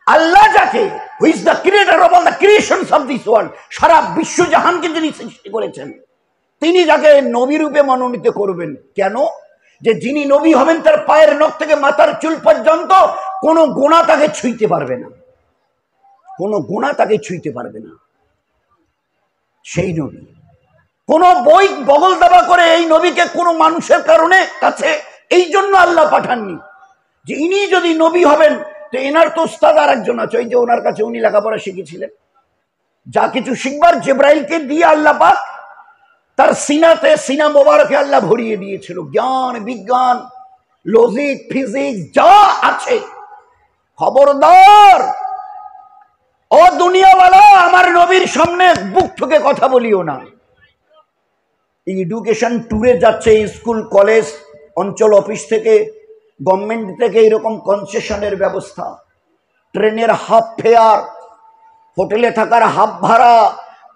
আল্লাহ যাকে, who is the creator of all the creations of this world, সারা বিশ্বজাহানকে যিনি সৃষ্টি করেছেন, তিনি যাকে নবী রূপে মনোনীত করবেন। কেন? যে যিনি নবী হবেন তার পায়ের নখ থেকে মাথার চুল পর্যন্ত কোনো গুনাহ তাকে ছুঁইতে পারবে না, কোনো গুনাহ তাকে ছুঁইতে পারবে না। সেই নবী, কোন বই বগল দাবা করে এই নবীকে কোনো মানুষের কারণে কাছে এই জন্য আল্লাহ পাঠাননি যে ইনি যদি নবী হবেন তো এনার তো উস্তাদ আর একজন আছে, ওই যে ওনার কাছে উনি লেখাপড়া শিখেছিলেন। যা কিছু শিখবার জিবরাইলকে দিয়ে আল্লাহ পাক তার সিনাতে, সিনা মোবারকে আল্লাহ ভরিয়ে দিয়েছিল জ্ঞান, বিজ্ঞান, লজিক, ফিজিক্স যা আছে। খবরদার ও দুনিয়াওয়ালা, আমার নবীর সামনে বুক ঠুকে কথা বলিও না। এডুকেশন ট্যুরে যাচ্ছে স্কুল, কলেজ, অঞ্চল অফিস থেকে, গভর্নমেন্ট থেকে এরকম কনসেশনের ব্যবস্থা, ট্রেনের হাফ ফেয়ার, হোটেলে থাকার হাফ ভাড়া,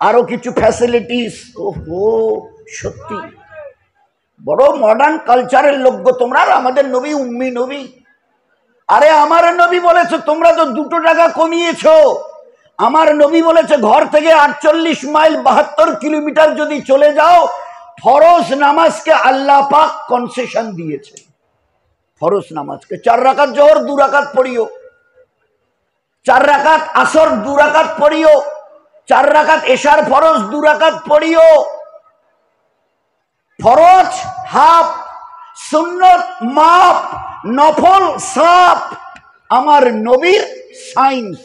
আরো কিছু ফ্যাসিলিটিস। ওহো, সত্যি বড় মডার্ন কালচারের লোক গো তোমরা। আমাদের নবী উম্মি নবী। আরে আমার নবী বলেছে তোমরা তো 2 টাকা কমিয়েছো। আমার নবী বলেছে ঘর থেকে 48 মাইল 72 কিলোমিটার যদি চলে যাও, ফরজ নামাজকে আল্লাহ পাক কনসেশন দিয়েছে। ফরজ নামাজকে 4 রাকাত জোহর 2 রাকাত পড়িও, 4 রাকাত আসর 2 রাকাত পড়িও, 4 রাকাত এশার ফরজ 2 রাকাত পড়িও। ফরজ হাফ, সুন্নত মাপ, নফল সাপ, আমার নবীর সাইন্স।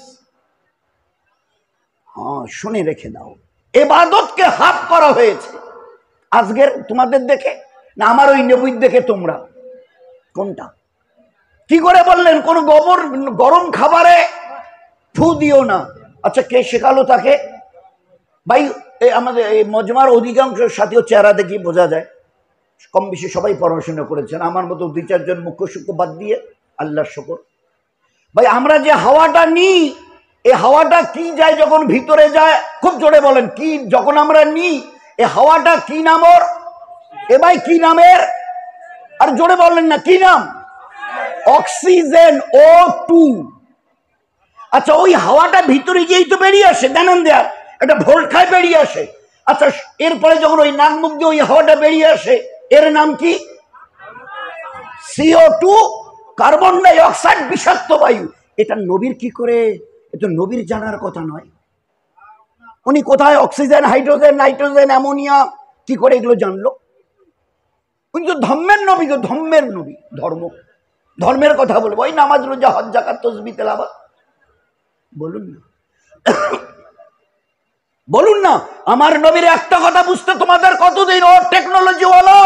হ্যাঁ, শুনে রেখে দাও, ইবাদতকে হাফ করা হয়েছে। আজকের তোমাদের দেখে না আমার ওই নবীর দেখে তোমরা কোনটা? কি করে বললেন কোন গরম খাবারে ফু দিও না? আচ্ছা, কে শেখালো তাকে? ভাই আমাদের এই মজমার অধিকাংশ সাথীও চেহারা দেখি বোঝা যায় কম বেশি সবাই পড়াশোনা করেছেন, আমার মতো 2-4 জন মুখ্য সূক্ষ্ম বাদ দিয়ে, আল্লাহর শুকর। ভাই আমরা যে হাওয়াটা নিই, এই হাওয়াটা কি যায় যখন ভিতরে যায়? খুব জোরে বলেন, কি যখন আমরা নিই এই হাওয়াটা কি নাম ওর? এ ভাই কি নামের? আর জোরে বললেন না, কি নাম? Oxygen, O2। আচ্ছা, ওই হাওয়াটা ভিতরে গিয়েই তো বেরিয়ে আসে, দেনান দেয়া একটা ভোল্ট খায় বেরিয়ে আসে। আচ্ছা, এরপরে যখন ওই নাক মুখ দিয়ে ওই হাওয়াটা বেরিয়ে আসে, এর নাম কি? CO2, কার্বন ডাই অক্সাইড, বিষাক্ত বায়ু। এটা নবীর কি করে? এটা নবীর জানার কথা নয়। উনি কোথায় অক্সিজেন, হাইড্রোজেন, নাইট্রোজেন, অ্যামোনিয়া কি করে এগুলো জানলো? উনি তো ধর্মের নবী, তো ধর্মের নবী, ধর্মের কথা বলবো। ওই নামাজ, রোজা, হজ, যাকাত, তাসবিহ, তেলাওয়াত বলুন না, বলুন না। আমার নবীর একটা কথা বুঝতে তোমাদের কতদিন? ও টেকনোলজি ওয়ালা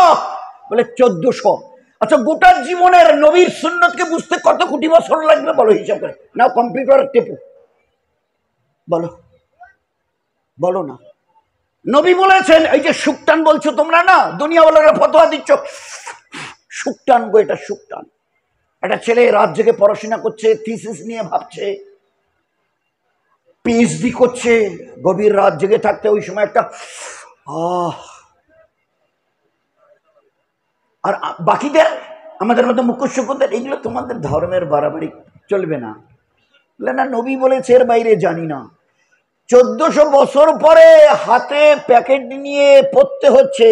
বলে 1400। আচ্ছা, গোটা জীবনের নবীর সুন্নতকে বুঝতে কত কোটি বছর লাগবে বলো, হিসাব করে না। কম্পিউটার টেপো, বলো, বলো না। নবী বলেছেন, এই যে সুকটান বলছো তোমরা না, দুনিয়াওয়ালারা ফতোয়া দিচ্ছ, সুকটান গো, এটা সুকটান। একটা ছেলে রাত জেগে পড়াশোনা করছে, থিসিস নিয়ে ভাবছে, পিএইচডি করছে, গভীর রাত জেগে থাকতে ওই সময় একটা আর বাকিদের আমাদের মতো মুখ্য সূক্ষ্মদের এগুলো তোমাদের ধর্মের বাড়াবাড়ি চলবে না। না, নবী বলেছে এর বাইরে জানি না। 1400 বছর পরে হাতে প্যাকেট নিয়ে পড়তে হচ্ছে,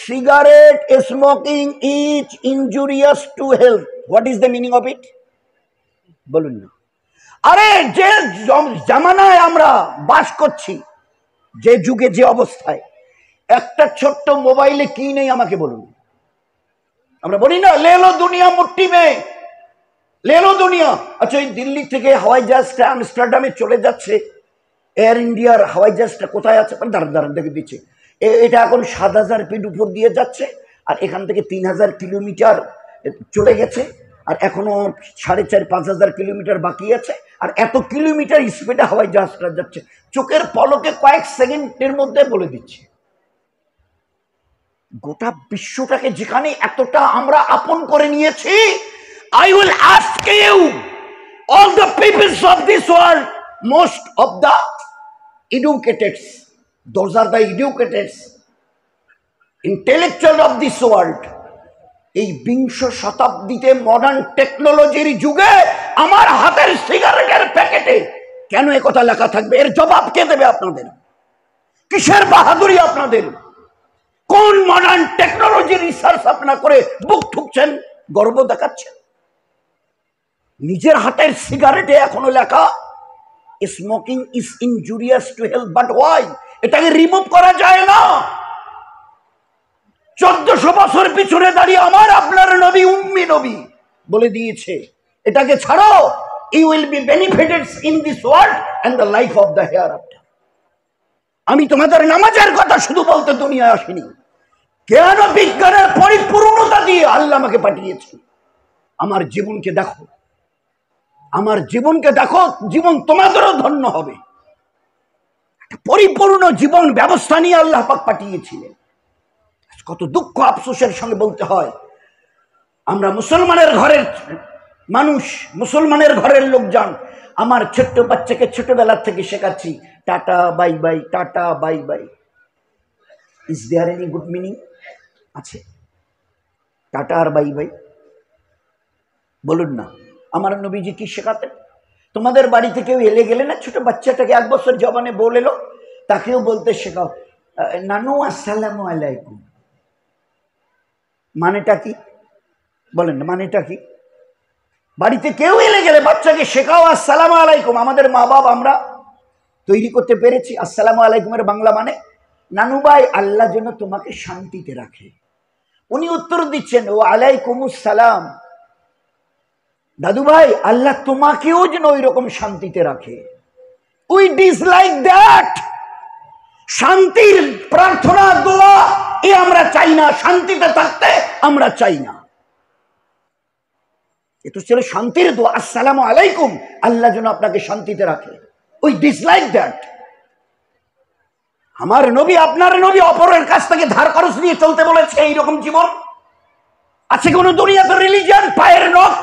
cigarette smoking is injurious to health. What is the meaning of it? বলুন না। আরে যে জামানায় আমরা বাস করছি, যে যুগে, যে অবস্থায়, একটা ছোট্ট মোবাইলে কি নেই আমাকে বলুন। আমরা বলি না লেলো দুনিয়া মুট্টি মে, লেলো দুনিয়া। আচ্ছা, এই দিল্লি থেকে হাওয়াই জাহাজটা আমস্টারডামে চলে যাচ্ছে, এয়ার ইন্ডিয়ার হাওয়াই জাহাজটা কোথায় আছে? দাঁড়ান দেখে দিচ্ছে। এটা এখন 7000 ফিট উপর দিয়ে যাচ্ছে, আর এখান থেকে 3000 কিলোমিটার চলে গেছে, আর এখনো 4500-5000 কিলোমিটার বাকি আছে। আর এত কিলোমিটার স্পিডে হাওয়াই জাহাজটা যাচ্ছে, চোখের পলকে কয়েক সেকেন্ডের মধ্যে বলে দিচ্ছে। গোটা বিশ্বটাকে যেখানে এতটা আমরা আপন করে নিয়েছি, I will ask you, all the peoples of this world, most of the educated, those are the educated, intellectual of this world, এই বিংশ শতাব্দীতে মডার্ন টেকনোলজির যুগে আমার হাতের সিগারেটের প্যাকেটে কেন এ কথা লেখা থাকবে? এর জবাব কে দেবে আপনাদের? কিসের বাহাদুরি আপনাদের? কোন মডার্ন টেকনোলজি রিসার্চ আপনারা করে বুক ঠুকছেন, গর্ব দেখাচ্ছেন? নিজের হাতের সিগারেটে এখনো লেখা smoking is injurious to health, but why? এটাকে রিমুভ করা যায় না। 1400 বছর পিছনে দাঁড়িয়ে আমার আপনার নবী উম্মি নবী বলে দিয়েছে এটাকে ছাড়ো, you will be benefited in this world and the life of the hereafter. আমি তোমাদের নামাজের কথা শুধু বলতে দুনিয়ায় আসিনি, জ্ঞান ও বিজ্ঞানের পরিপূর্ণতা দিয়ে আল্লাহ আমাকে পাঠিয়েছে। আমার জীবনকে দেখো, আমার জীবনকে দেখো, জীবন তোমাদেরও ধন্য হবে। পরিপূর্ণ জীবন ব্যবস্থা নিয়ে আল্লাহ পাক পাঠিয়েছিলেন। কত দুঃখ আফসোসের সঙ্গে বলতে হয়, আমরা মুসলমানের ঘরের মানুষ, মুসলমানের ঘরের লোকজন, আমার ছোট্ট বাচ্চাকে ছোটবেলা থেকে শেখাচ্ছি tata bye bye, tata bye bye. Is there any good meaning আছে টাটা আর বাই বাই? বলুন না, আমার নবীজি কি শেখাতেন? তোমাদের বাড়িতে কেউ এলে গেলে না, ছোট বাচ্চাটাকে 1 বছর জবানে বলে এলো, তাকেও বলতে শেখাও নানু আসসালামু আলাইকুম। মানেটা কি বলেন না? মানেটা কি? বাড়িতে কেউ এলে গেলে বাচ্চাকে শেখাও আসসালামু আলাইকুম। আমাদের মা বাবা আমরা তৈরি করতে পেরেছি আসসালামু আলাইকুমের বাংলা মানে? নানু ভাই আল্লাহ যেন তোমাকে শান্তিতে রাখে। উনি উত্তর দিচ্ছেন ও আলাইকুমুস সালাম। দাদু ভাই আল্লাহ তোমাকেও যেন ওই রকম শান্তিতে রাখে। We dislike that. শান্তির প্রার্থনা দোয়া এ আমরা চাই না, শান্তিতে থাকতে আমরা চাই না। এটা ছিল শান্তির দোয়া, আসসালামু আলাইকুম, আল্লাহ যেন আপনাকে শান্তিতে রাখে। We dislike that. আমার নবী আপনার নবী অপরের কাছ থেকে ধার খরচ নিয়ে চলতে বলেছে এইরকম জীবন আছে কোন দুনিয়াতে? রিলিজিয়ন পায়ের নখ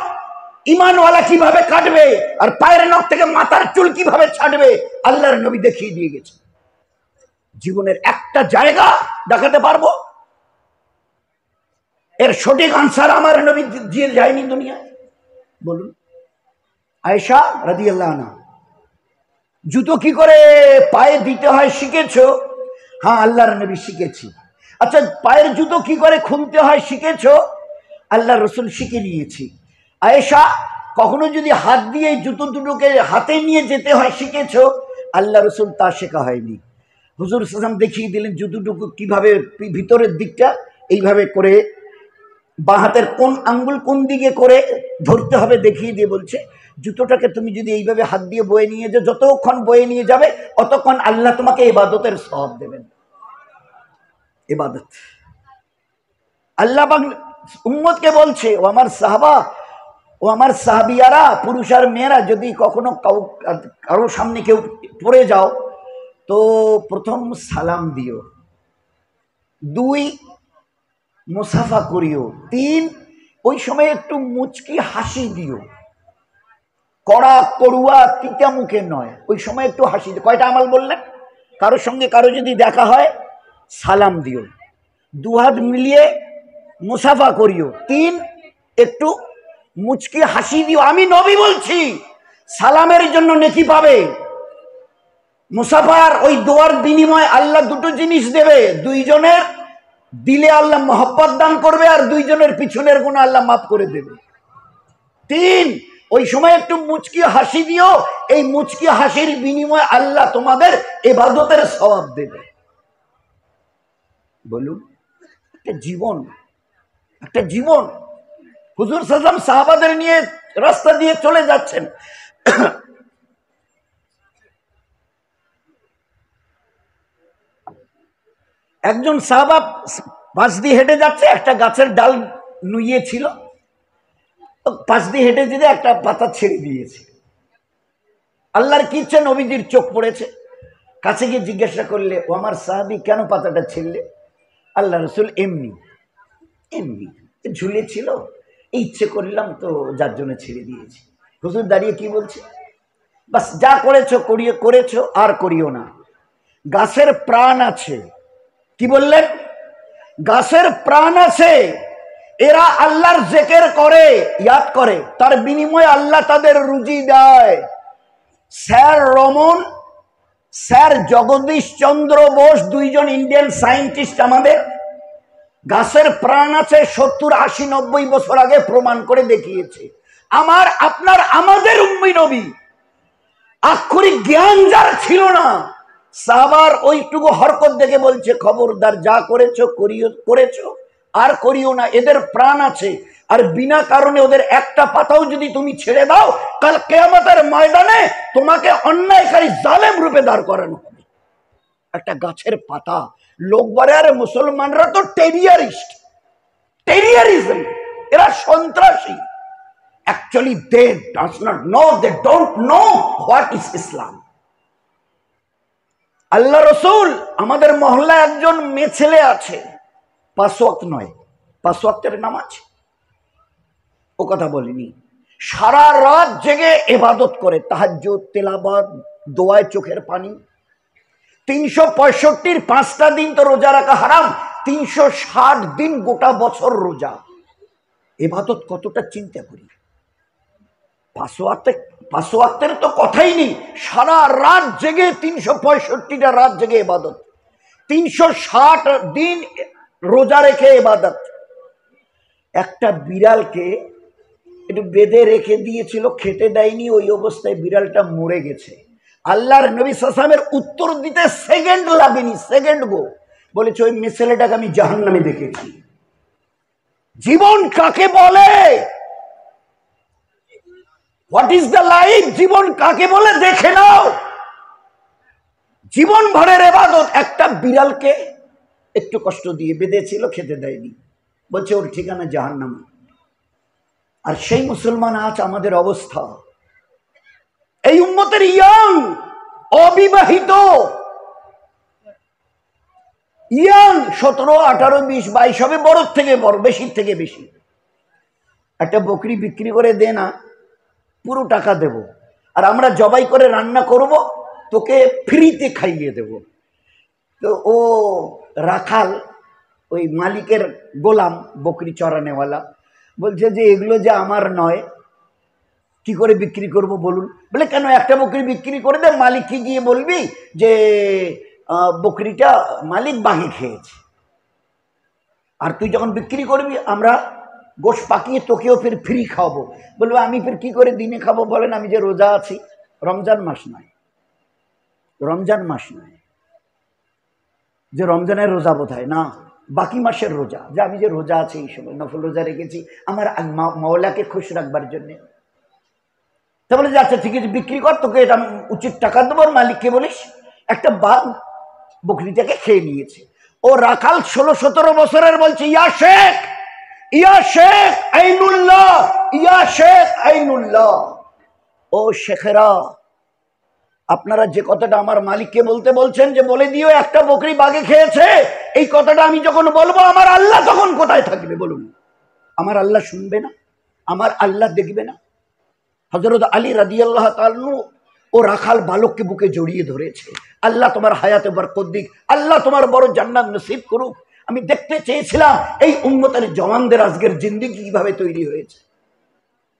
ইমানওয়ালা কিভাবে কাটবে আর পায়ের নখ থেকে মাথার চুল কিভাবে ছাড়বে আল্লাহর নবী দেখিয়ে দিয়ে গেছে। জীবনের একটা জায়গা দেখাতে পারবো এর সঠিক আনসার আমার নবী দিয়ে যায়নি দুনিয়ায়? বলুন। আয়েশা রাদিয়াল্লাহু আনহা, জুতো কি করে পায়ে দিতে হয় শিখেছো? হ্যাঁ আল্লাহর নবী শিখেছি। আচ্ছা পায়ের জুতো কি করে খুলতে হয় শিখেছো? আল্লাহ রসুল শিখে নিয়েছি। আয়েশা কখনো যদি হাত দিয়ে জুতো দুটোকে হাতে নিয়ে যেতে হয় শিখেছো? আল্লাহ রসুল তা শেখা হয়নি। হুজুর সাল্লাল্লাহু আলাইহি ওয়াসাল্লাম দেখিয়ে দিলেন জুতোটুকু কিভাবে ভিতরের দিকটা এইভাবে করে বাঁ হাতের কোন আঙ্গুল কোন দিকে করে ধরতে হবে দেখিয়ে দিয়ে বলছে জুতোটাকে তুমি যদি এইভাবে হাত দিয়ে বয়ে নিয়ে যাও, যতক্ষণ বয়ে নিয়ে যাবে অতক্ষণ আল্লাহ তোমাকে ইবাদতের সওয়াব দেবেন। ইবাদত আল্লাহ পাক উম্মতকে বলছে, ও আমার সাহাবা, ও আমার সাহাবিয়ারা, পুরুষ আর মেয়েরা, যদি কখনো কারো সামনে কেউ পড়ে যাও তো প্রথম সালাম দিও, 2 মুসাফা করিও, 3 ওই সময় একটু মুচকি হাসি দিও, কড়া করুয়া তিতা মুখে নয়, ওই সময় একটু হাসি দিও। কয়টা আমল বললেন? কারোর সঙ্গে কারো যদি দেখা হয় সালাম দিও, 2 হাত মিলিয়ে মুসাফা করিও, 3 একটু মুচকি হাসি দিও। আমি নবী বলছি সালামের জন্য নেকি পাবে। মুসাফার ওই দোয়ার বিনিময়ে আল্লাহ 2টো জিনিস দেবে, 2 জনের দিলে আল্লাহ মহব্বত দান করবে আর 2 জনের পিছনের গুনাহ আল্লাহ মাফ করে দেবে। 3 ওই সময় একটু মুচকি হাসি দিও, এই মুচকি হাসির বিনিময়ে আল্লাহ তোমাদের ইবাদতের সওয়াব দেবে। বলুন, একটা জীবন, একটা জীবন। হুজুর সাল্লাল্লাহু আলাইহি ওয়াসাল্লাম সাহাবাদের নিয়ে রাস্তা দিয়ে চলে যাচ্ছেন, একজন সাহাবা পাশ দিয়ে হেঁটে যাচ্ছে, একটা গাছের ডাল নুইয়ে ছিল, পাশ দিয়ে হেঁটে যেতে একটা পাতা ছেড়ে দিয়েছে। আল্লাহর কি ইচ্ছে নবীজির চোখ পড়েছে, কাছে গিয়ে জিজ্ঞাসা করলে, ও আমার সাহাবী কেন পাতাটা ছিঁড়লে? আল্লাহ রসুল এমনি এমনি ঝুলে ছিল, ইচ্ছে করলাম তো, যার জন্য ছেড়ে দিয়েছি। হুজুর দাঁড়িয়ে কি বলছে? বাস যা করেছো করেছো, আর করিও না। গাছের প্রাণ আছে, কি বললেন? গাছের প্রাণ আছে, এরা আল্লাহর জিকির করে, ইয়াদ করে, তার বিনিময়ে আল্লাহ তাদের রুজি দেয়। স্যার রমন, স্যার জগদীশ চন্দ্র বোস, দুইজন ইন্ডিয়ান সায়েন্টিস্ট আমাদের গাছের প্রাণ আছে 70, 80, 90 বছর আগে প্রমাণ করে দেখিয়েছে। আমার আপনার আমাদের উম্মি নবী আক্ষরিক জ্ঞান যার ছিল না, সাহাবার ওইটুকু হরকত দেখে বলছে খবরদার, যা করেছো করেছো, আর করিও না। এদের প্রাণ আছে, আর বিনা কারণে ওদের একটা পাতাও যদি তুমি ছেড়ে দাও, কাল কিয়ামতের ময়দানে তোমাকে অন্যায়কারী জালেম রূপে দাঁড় করানো হবে। একটা গাছের পাতা। লোক বলে আরে মুসলমানরা তো টেরিয়ারিস্ট, টেরিয়ারিজম, এরা সন্ত্রাসী। Actually, they does not know, they don't know what is Islam. আল্লাহ রসুল, আমাদের মহল্লায় একজন মেয়ে ছেলে আছে, 5 ওয়াক্ত নয়, 5 ওয়াক্তের নামাজ, ও কথা বলিনি, সারা রাত জেগে ইবাদত করে, তাহাজ্জুদ, তেলাওয়াত, দোয়ায় চোখের পানি। 365 5টা দিন তো রোজা রাখা হারাম, 360 দিন গোটা বছর রোজা। ইবাদত কতটা চিন্তা করি। 5 ওয়াক্তের তো কথাই নেই, সারা রাত জেগে 365টা রাত জেগে ইবাদত, 360 দিন রোজা রেখে ইবাদত। একটা বিড়ালকে একটু বেঁধে রেখে দিয়েছিল, খেতে দেয়নি, ওই অবস্থায় বিড়ালটা মরে গেছে। আল্লাহর নবী সাল্লাল্লাহু আলাইহি ওয়াসাল্লামের উত্তর দিতে সেকেন্ড লাগেনি, সেকেন্ড গো, বলেছে ওই মেছেলেটাকে আমি জাহান্নামে দেখেছি। জীবন কাকে বলে? What is the life? জীবন কাকে বলে দেখে নাও। জীবন ভরের ইবাদত। একটা বিড়ালকে একটু কষ্ট দিয়ে বেঁধেছিল, খেতে দেয়নি, বলছে ওর ঠিকানা জাহান্নাম। আর সেই মুসলমান আজ আমাদের অবস্থা। এই উম্মতের ইয়াং, অবিবাহিত ইয়াং 17, 18, 20, 22 হবে, বড় থেকে বড়, বেশির থেকে বেশি। একটা বকরি বিক্রি করে দে না, পুরো টাকা দেব, আর আমরা জবাই করে রান্না করব, তোকে ফ্রিতে খাইয়ে দেব। তো ও রাখাল, ওই মালিকের গোলাম, বকরি চড়ানেওয়ালা, বলছে যে এগুলো যে আমার নয়, কি করে বিক্রি করব বলুন? বলে কেন, একটা বকরি বিক্রি করে দে, মালিককে গিয়ে বলবি যে বকরিটা মালিক বাঘে খেয়েছে, আর তুই যখন বিক্রি করবি আমরা গোশ পাকিয়ে তোকেও ফির ফ্রি খাওয়াবো। বলবো আমি ফির কি করে দিনে খাবো বলেন, আমি যে রোজা আছি। রমজান মাস নয়, রমজান মাস নয়, যে রমজানের রোজা বোধহয় না, বাকি মাসের রোজা, যে আমি যে রোজা আছি, এই সময় নফল রোজা রেখেছি আমার মাওলাকে খুশ রাখবার জন্যে। তা বলে যে আচ্ছা ঠিক আছে বিক্রি কর, তোকে এটা উচিত টাকা দেবো। আর মালিককে বলিস একটা বাঘ বকরিটাকে খেয়ে নিয়েছে। ও রাখাল 16-17 বছরের বলছে ইয়া শেখ, ইয়া শেখ আইনুল্লাহ, ইয়া শেখ আইনুল্লাহ। ও শেখেরা, আপনারা যে কথাটা আমার মালিককে বলতে বলছেন যে বলে দিও একটা বকরি বাঘে খেয়েছে, এই কথাটা আমি যখন বলবো আমার আল্লাহ তখন কোথায় থাকবে বলুন? আমার আল্লাহ শুনবে না? আমার আল্লাহ দেখবে না? হযরত আলী রাদিয়াল্লাহু তাআলা আনহু ও রাখাল বালককে বুকে জড়িয়ে ধরেছে। আল্লাহ তোমার হায়াতে বরকত দিক, আল্লাহ তোমার বড় জান্নাত নসিব করুক। আমি দেখতে চেয়েছিলাম এই উম্মতের জওয়ানদের আজকের জিন্দেগি কিভাবে তৈরি হয়েছে,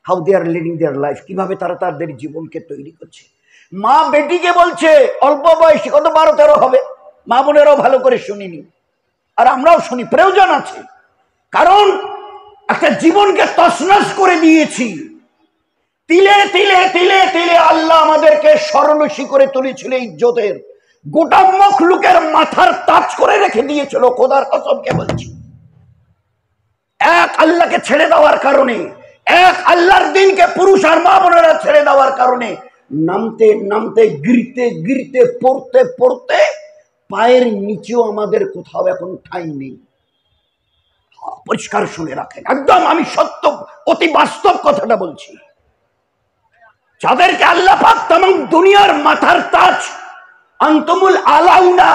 how they are leading their life, কিভাবে তারা তাদের জীবনকে তৈরি করছে। মা বেটিকে বলছে অল্প বয়সী, কত 12-13 হবে, মা বোনেরাও ভালো করে শুনিনি, আর আমরাও শুনি, প্রয়োজন আছে। কারণ একটা জীবনকে তছনছ করে দিয়েছি। তিলে তিলে তিলে তিলে আল্লাহ আমাদেরকে স্বর্ণশী করে তুলেছিল ইজ্জতের, গোটা মখলুকের মাথার তাজ করে রেখে দিয়েছিল। খোদার কসমকে বলছি, এক আল্লাহকে ছেড়ে দেওয়ার কারণে, এক আল্লাহর দিনকে পুরুষ আর মা বোনেরা ছেড়ে দেওয়ার কারণে নামতে নামতে গিরতে গিরতে পড়তে পড়তে পায়ের নিচেও আমাদের কোথাও এখন ঠাঁই নেই। পরিষ্কার শুনে রাখেন, একদম আমি সত্য অতি বাস্তব কথাটা বলছি। যাদেরকে আল্লাহ পাক তামাম দুনিয়ার মাথার তাজ, আনতুমুল আলাউনা,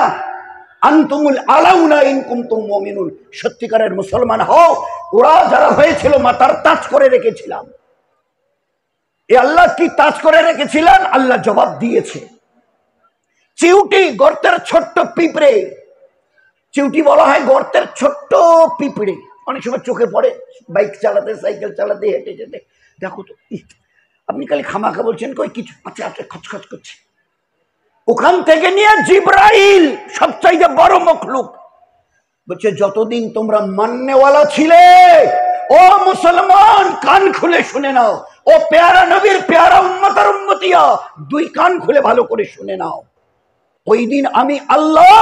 আনতুমুল আলাউনা ইন কুনতুম মুমিনুন, সত্যিকারের মুসলমান হও। ওরা যারা হয়েছিল মাথার তাজ করে রেখেছিলাম। এ আল্লাহ কি তাজ করে রেখেছিলেন? আল্লাহ জবাব দিয়েছে। চিউটি, গর্তের ছোট্ট পিঁপড়ে, চিউটি বলা হয় গর্তের ছোট্ট পিঁপড়ে। অনেক সময় চোখে পড়ে বাইক চালাতে, সাইকেল চালাতে, হেঁটে যেতে, দেখো তো আপনি খালি খামাখা বলছেন কই কিছু, আচ্ছা আচ্ছা খচখচ করছে। ওখান থেকে নিয়ে জিবরাইল সবচাইতে বড় মখলুক বলছে, যতদিন তোমরা মাননেওয়ালা ছিলে, ও মুসলমান কান খুলে শুনে নাও, ও পেয়ারা নবীর পেয়ারা উম্মতের উম্মতিয়া, দুই কান খুলে ভালো করে শুনে নাও। ওই দিন আমি আল্লাহ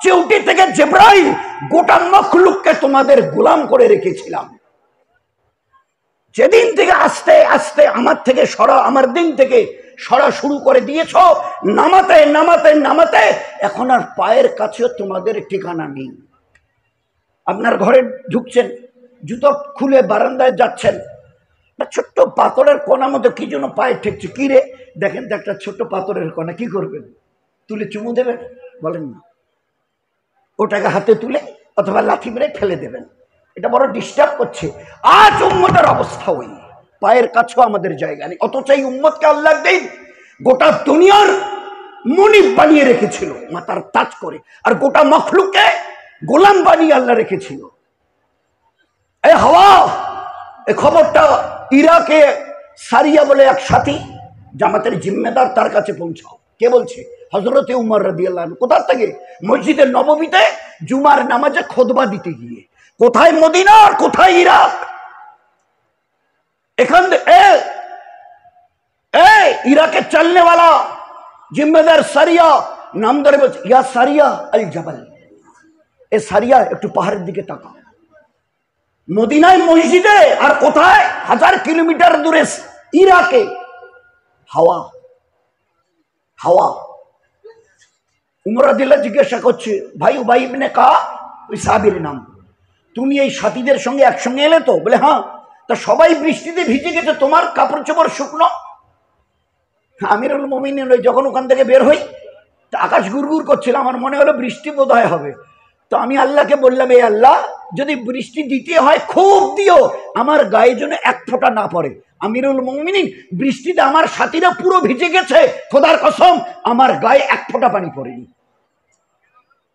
চিউটি থেকে জিবরাইল গোটা মখলুককে তোমাদের গোলাম করে রেখেছিলাম। যেদিন থেকে আস্তে আস্তে আমার থেকে সরা, আমার দিন থেকে সরা শুরু করে দিয়েছ, নামাতে নামাতে নামাতে এখন আর পায়ের কাছেও তোমাদের ঠিকানা নেই। আপনার ঘরে ঢুকছেন, জুতো খুলে বারান্দায় যাচ্ছেন, ছোট্ট পাথরের কোনা মতো কি যেন পায়ে ঠেকছে, কি রে দেখেন তো একটা ছোট্ট পাথরের কোনা, কি করবেন? তুলে চুমু দেবেন? বলেন না, ওটাকে হাতে তুলে অথবা লাঠি মেরে ফেলে দেবেন। এটা বড় ডিস্টার্ব করছে। আজ উম্মতের অবস্থা ওই, পায়ের কাছেও আমাদের জায়গা নেই। অথচ এই উম্মতকে আল্লাহ দিন গোটা দুনিয়ার মুনিব বানিয়ে রেখেছিল মাথার তাজ করে, আর গোটা মখলুককে গোলাম বানিয়ে আল্লাহ রেখেছিল। এই হাওয়া, এই খবরটা ইরাকে সারিয়া বলে এক সাথী জামাতের জিম্মেদার, তার কাছে পৌঁছাও। কে বলছে? হযরতে উমর রাদিয়াল্লাহু আনহু। কোথা থেকে? মসজিদে নববীতে জুমার নামাজে খুতবা দিতে গিয়ে। কোথায় মদিনা আর কোথায় ইরাক? এখান ইরাকে চলনেওয়ালা জিম্মেদার সারিয়া নাম ধরে বলছে, ইয়া সারিয়া আল জাবাল, এ সারিয়া একটু পাহাড়ের দিকে তাকাও। মদিনায় মসজিদে, আর কোথায়? 1000 কিলোমিটার দূরে ইরাকে। হাওয়া হাওয়া। উমর রাদিয়াল্লাহু জিজ্ঞাসা করছে, ভাই উবাই ইবনে কাব, ওই সাহাবীর নাম, তুমি এই সাথীদের সঙ্গে একসঙ্গে এলে তো? বলে হ্যাঁ। তা সবাই বৃষ্টিতে ভিজে গেছে, তোমার কাপড় চোপড় শুকনো? আমিরুল মুমিনিন যখন ওখান থেকে বের হই, আকাশ গুড়গুড় করছিল, আমার মনে হলো বৃষ্টি বোধহয় হবে। তো আমি আল্লাহকে বললাম, এই আল্লাহ, যদি বৃষ্টি দিতে হয় খুব দিও, আমার গায়ে যেন এক ফোঁটা না পড়ে। আমিরুল মুমিনিন, বৃষ্টিতে আমার সাথীরা পুরো ভিজে গেছে, খোদার কসম আমার গায়ে এক ফোঁটা পানি পড়েনি।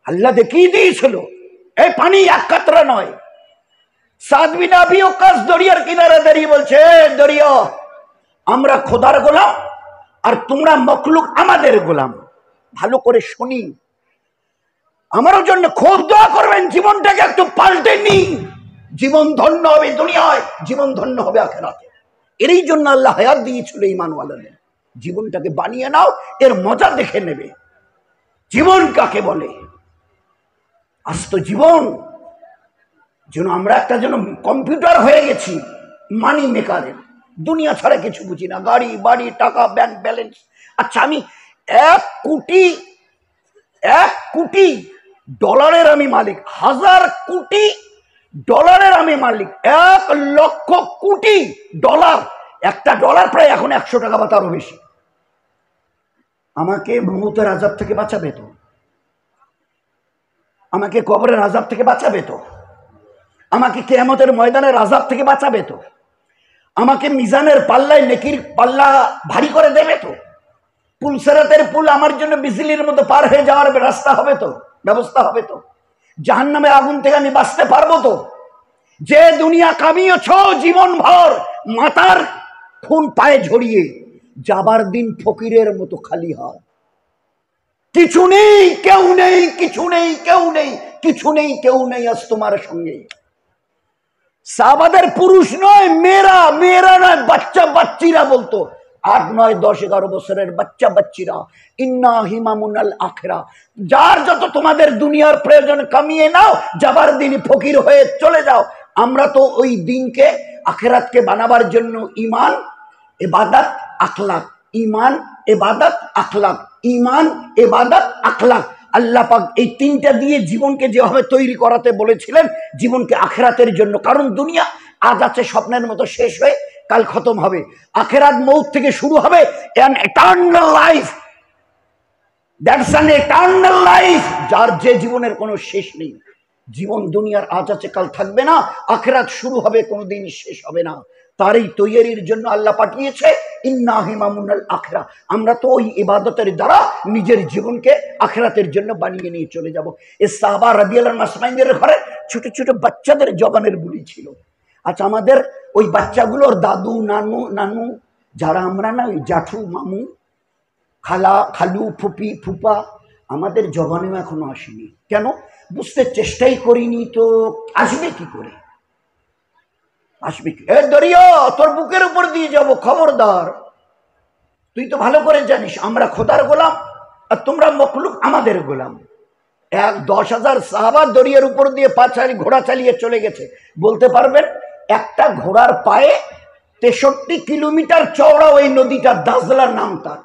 আল্লাহ দেখিয়ে দিয়েছিল এই পানি এক কাতরা নয়। সাদ বিন আবি ওয়াক্কাস দরিয়ার কিনারে দাঁড়িয়ে বলছে, দরিয়া, আমরা খোদার গোলাম আর তোমরা মখলুক আমাদের গোলাম। ভালো করে শুনি, আমারও জন্য খুব দোয়া করবেন, জীবনটাকে একটু পাল্টে নি। জীবন ধন্য হবে দুনিয়ায়, জীবন ধন্য হবে আখিরাতে। এরই জন্য আল্লাহ হায়াত দিয়েছিল ঈমানওয়ালাদের। জীবনটাকে বানিয়ে নাও, এর মজা দেখে নেবে। জীবন কাকে বলে? আস্ত জীবন যেন আমরা একটা যেন কম্পিউটার হয়ে গেছি, মানি মেকারের। দুনিয়া ছাড়া কিছু বুঝি না, গাড়ি বাড়ি টাকা ব্যাংক ব্যালেন্স। আচ্ছা, আমি 1 কোটি ডলারের আমি মালিক, 1000 কোটি ডলারের আমি মালিক, 1 লক্ষ কোটি ডলার। একটা ডলার প্রায় এখন 100 টাকা বা তারও বেশি। আমাকে মউতের আযাব থেকে বাঁচাবে তো? আমাকে কবরের আযাব থেকে বাঁচাবে তো? আমাকে কিয়ামতের ময়দানের আযাব থেকে বাঁচাবে তো? আমাকে মিজানের পাল্লায় নেকির পাল্লা ভারী করে দেবে তো? পুলসেরাতের পুল আমার জন্য বিজলির মতো পার হয়ে যাওয়ার রাস্তা হবে তো, ব্যবস্থা হবে তো? জাহান্নামের আগুন থেকে আমি বাঁচতে পারবো তো? যে দুনিয়া কামিয়েছ জীবন ভর মাতার খুন পায়ে ঝরিয়ে, যাবার দিন ফকিরের মতো খালি হাত। কিছু নেই, কেউ নেই, কিছু নেই, কেউ নেই, কিছু নেই, কেউ নেই আজ তোমার সঙ্গে। সাহাবাদের পুরুষ নয়, মেয়েরা, মেয়েরা নয়, বাচ্চা বাচ্চিরা বলতো। 8, 9, 10, 11 বছরের বাচ্চা বাচ্চিরা, ইন্না হিমামুনাল আখিরা, যার যত তোমাদের দুনিয়ার প্রয়োজন কামিয়ে নাও, যাবার দিন ফকির হয়ে চলে যাও। আমরা তো ওই দিনকে আখিরাতকে বানাবার জন্য ঈমান, ইবাদত, আখলাক, ঈমান, ইবাদত, আখলাক, ঈমান, ইবাদত, আখলাক, আল্লাহ পাক এই 3টা দিয়ে জীবনকে যেভাবে তৈরি করাতে বলেছিলেন, জীবনকে আখিরাতের জন্য। কারণ দুনিয়া আজ আছে স্বপ্নের মতো, শেষ হয়ে কাল খতম হবে। আখিরাত মউত থেকে শুরু হবে, an eternal life, that's an eternal life, যার যে জীবনের কোনো শেষ নেই। জীবন দুনিয়ার আজ আছে কাল থাকবে না, আখিরাত শুরু হবে কোনোদিন শেষ হবে না। তারই তৈরির জন্য আল্লাহ পাঠিয়েছে ইন্না হিমামুনাল আখিরা। আমরা তো ওই ইবাদতের দ্বারা নিজের জীবনকে আখিরাতের জন্য বানিয়ে নিয়ে চলে যাব। এই সাহাবা রাদিয়াল্লাহু আনহুর ঘরে ছোট ছোট বাচ্চাদের জবানের বুলি ছিল। আচ্ছা, আমাদের ওই বাচ্চাগুলোর দাদু নানু যারা আমরা না, ওই জাঠু মামু খালা খালু ফুপি ফুপা, আমাদের জবানেও এখনো আসেনি। কেন? বুঝতে চেষ্টাই করিনি, তো আসবে কি করে? আসবে কি? দরিয়া তোর বুকের উপর দিয়ে যাব, খবরদার। তুই তো ভালো করে জানিস আমরা খোদার গোলাম আর তোমরা মখলুক আমাদের গোলাম। 10,000 সাহাবা দরিয়ার উপর দিয়ে ঘোড়া চালিয়ে চলে গেছে। বলতে পারবেন একটা ঘোড়ার পায়ে 63 কিলোমিটার চওড়া ওই নদীটা, দাজলার নাম তার।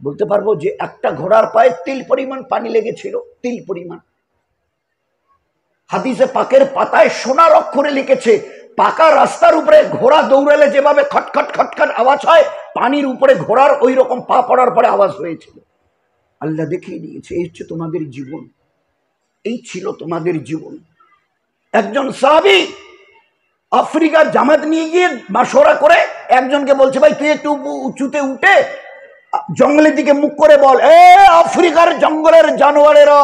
বলতে পারবো যে একটা ঘোড়ার পায়ে তিল পরিমাণ পানি লেগেছিল, তিল পরিমাণ। হাদিসে পাকের পাতায় সোনার অক্ষরে লিখেছে, পাকা রাস্তার উপরে ঘোড়া দৌড়ালে যেভাবে খটখট খটখট আওয়াজ হয়, পানির উপরে ঘোড়ার ওই রকম পা পড়ার পরে আওয়াজ হয়েছিল। আল্লাহ দেখিয়ে দিয়েছে এই হচ্ছে তোমাদের জীবন, এই ছিল তোমাদের জীবন। একজন সাহাবী আফ্রিকার জামাত নিয়ে গিয়ে মাশওয়ারা করে একজনকে বলছে, ভাই তুই একটু উঁচুতে উঠে জঙ্গলের দিকে মুখ করে বল, আফ্রিকার জঙ্গলের জানোয়ারেরা,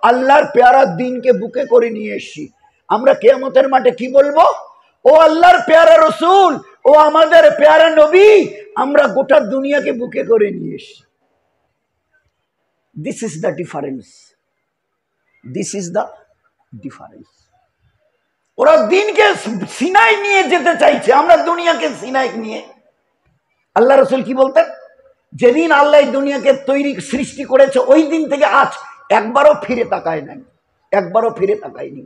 আল্লাহর পেয়ারা দিনকে বুকে করে নিয়ে এসছি। আমরা কিয়ামতের মাঠে কি বলবো? ও আল্লাহর পেয়ারা রসুল, ও আমাদের পেয়ারা নবী, আমরা গোটা দুনিয়াকে বুকে করে নিয়ে এসছি। This is the difference, this is the difference. ওরা দিনকে সিনাই নিয়ে যেতে চাইছে, আমরা দুনিয়াকে সিনাই নিয়ে। আল্লাহ রসুল কি বলতেন? যেদিন আল্লাহ দুনিয়াকে সৃষ্টি করেছে ওই দিন থেকে আজ একবারও ফিরে তাকায় নাই, একবারও ফিরে তাকায়নি।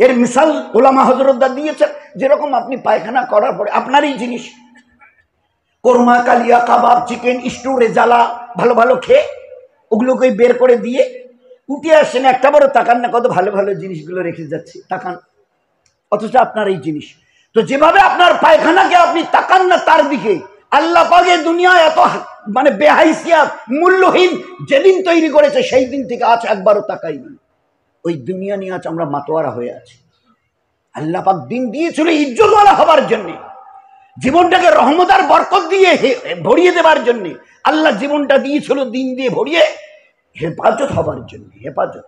এর মিসাল ওলামা হযরতরা দিয়েছেন, যেরকম আপনি পায়খানা করার পরে আপনারই জিনিস কোরমা, কালিয়া, কাবাব, চিকেন, স্টু, রেজালা ভালো ভালো খেয়ে ওগুলোকে বের করে দিয়ে উঠে আসেন, একটা বড় তাকান না, কত ভালো ভালো জিনিসগুলো রেখে যাচ্ছে, তাকান, অথচ আপনার এই জিনিস। তো যেভাবে আপনার পায়খানাকে আপনি তাকান না তার দিকে, আল্লাহ পাক এই দুনিয়া এত মানে বেহাইসিয়াত মূল্যহীন যেদিন তৈরি করেছে সেই দিন থেকে আজ একবারও তাকাইনি। ওই দুনিয়া নিয়ে আজ আমরা মাতোয়ারা হয়ে আছি। আল্লাহ পাক দিন দিয়েছিল ইজ্জতওয়ালা হবার জন্য, জীবনটাকে রহমত আর বরকত দিয়ে ভরিয়ে দেবার জন্য। আল্লাহ জীবনটা দিয়েছিল দিন দিয়ে ভরিয়ে হেফাজত হবার জন্য, হেফাজত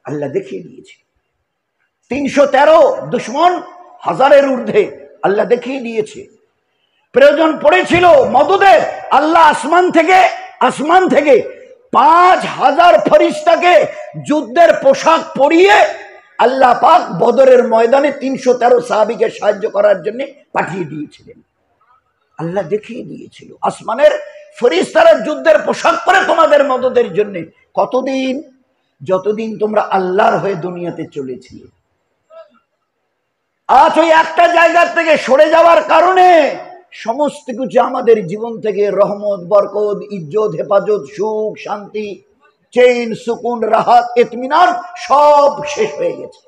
আল্লাহ দেখিয়ে দিয়েছে। 313 দুশ্মন, 1000-এর ঊর্ধ্বে আল্লাহ দেখিয়ে দিয়েছে। প্রয়োজন পড়েছিল মদদের, আল্লাহ আসমান থেকে 5000 ফেরেশতাকে যুদ্ধের পোশাক পরিয়ে আল্লাহ পাক বদরের ময়দানে 313 সাহাবীকে সাহায্য করার জন্য পাঠিয়ে দিয়েছিলেন। আল্লাহ দেখিয়ে দিয়েছিল আসমানের ফেরেশতারা যুদ্ধের পোশাক পরে তোমাদের মদদের জন্য। কতদিন? যতদিন তোমরা আল্লাহর হয়ে দুনিয়াতে চলেছিলে। আজ ওই একটা জায়গা থেকে সরে যাওয়ার কারণে সমস্ত কিছু আমাদের জীবন থেকে রহমত, বরকত, ইজ্জত, হেফাজত, সুখ, শান্তি, চেইন, সুকুন, রাহাত, ইতমিনান সব শেষ হয়ে গেছে।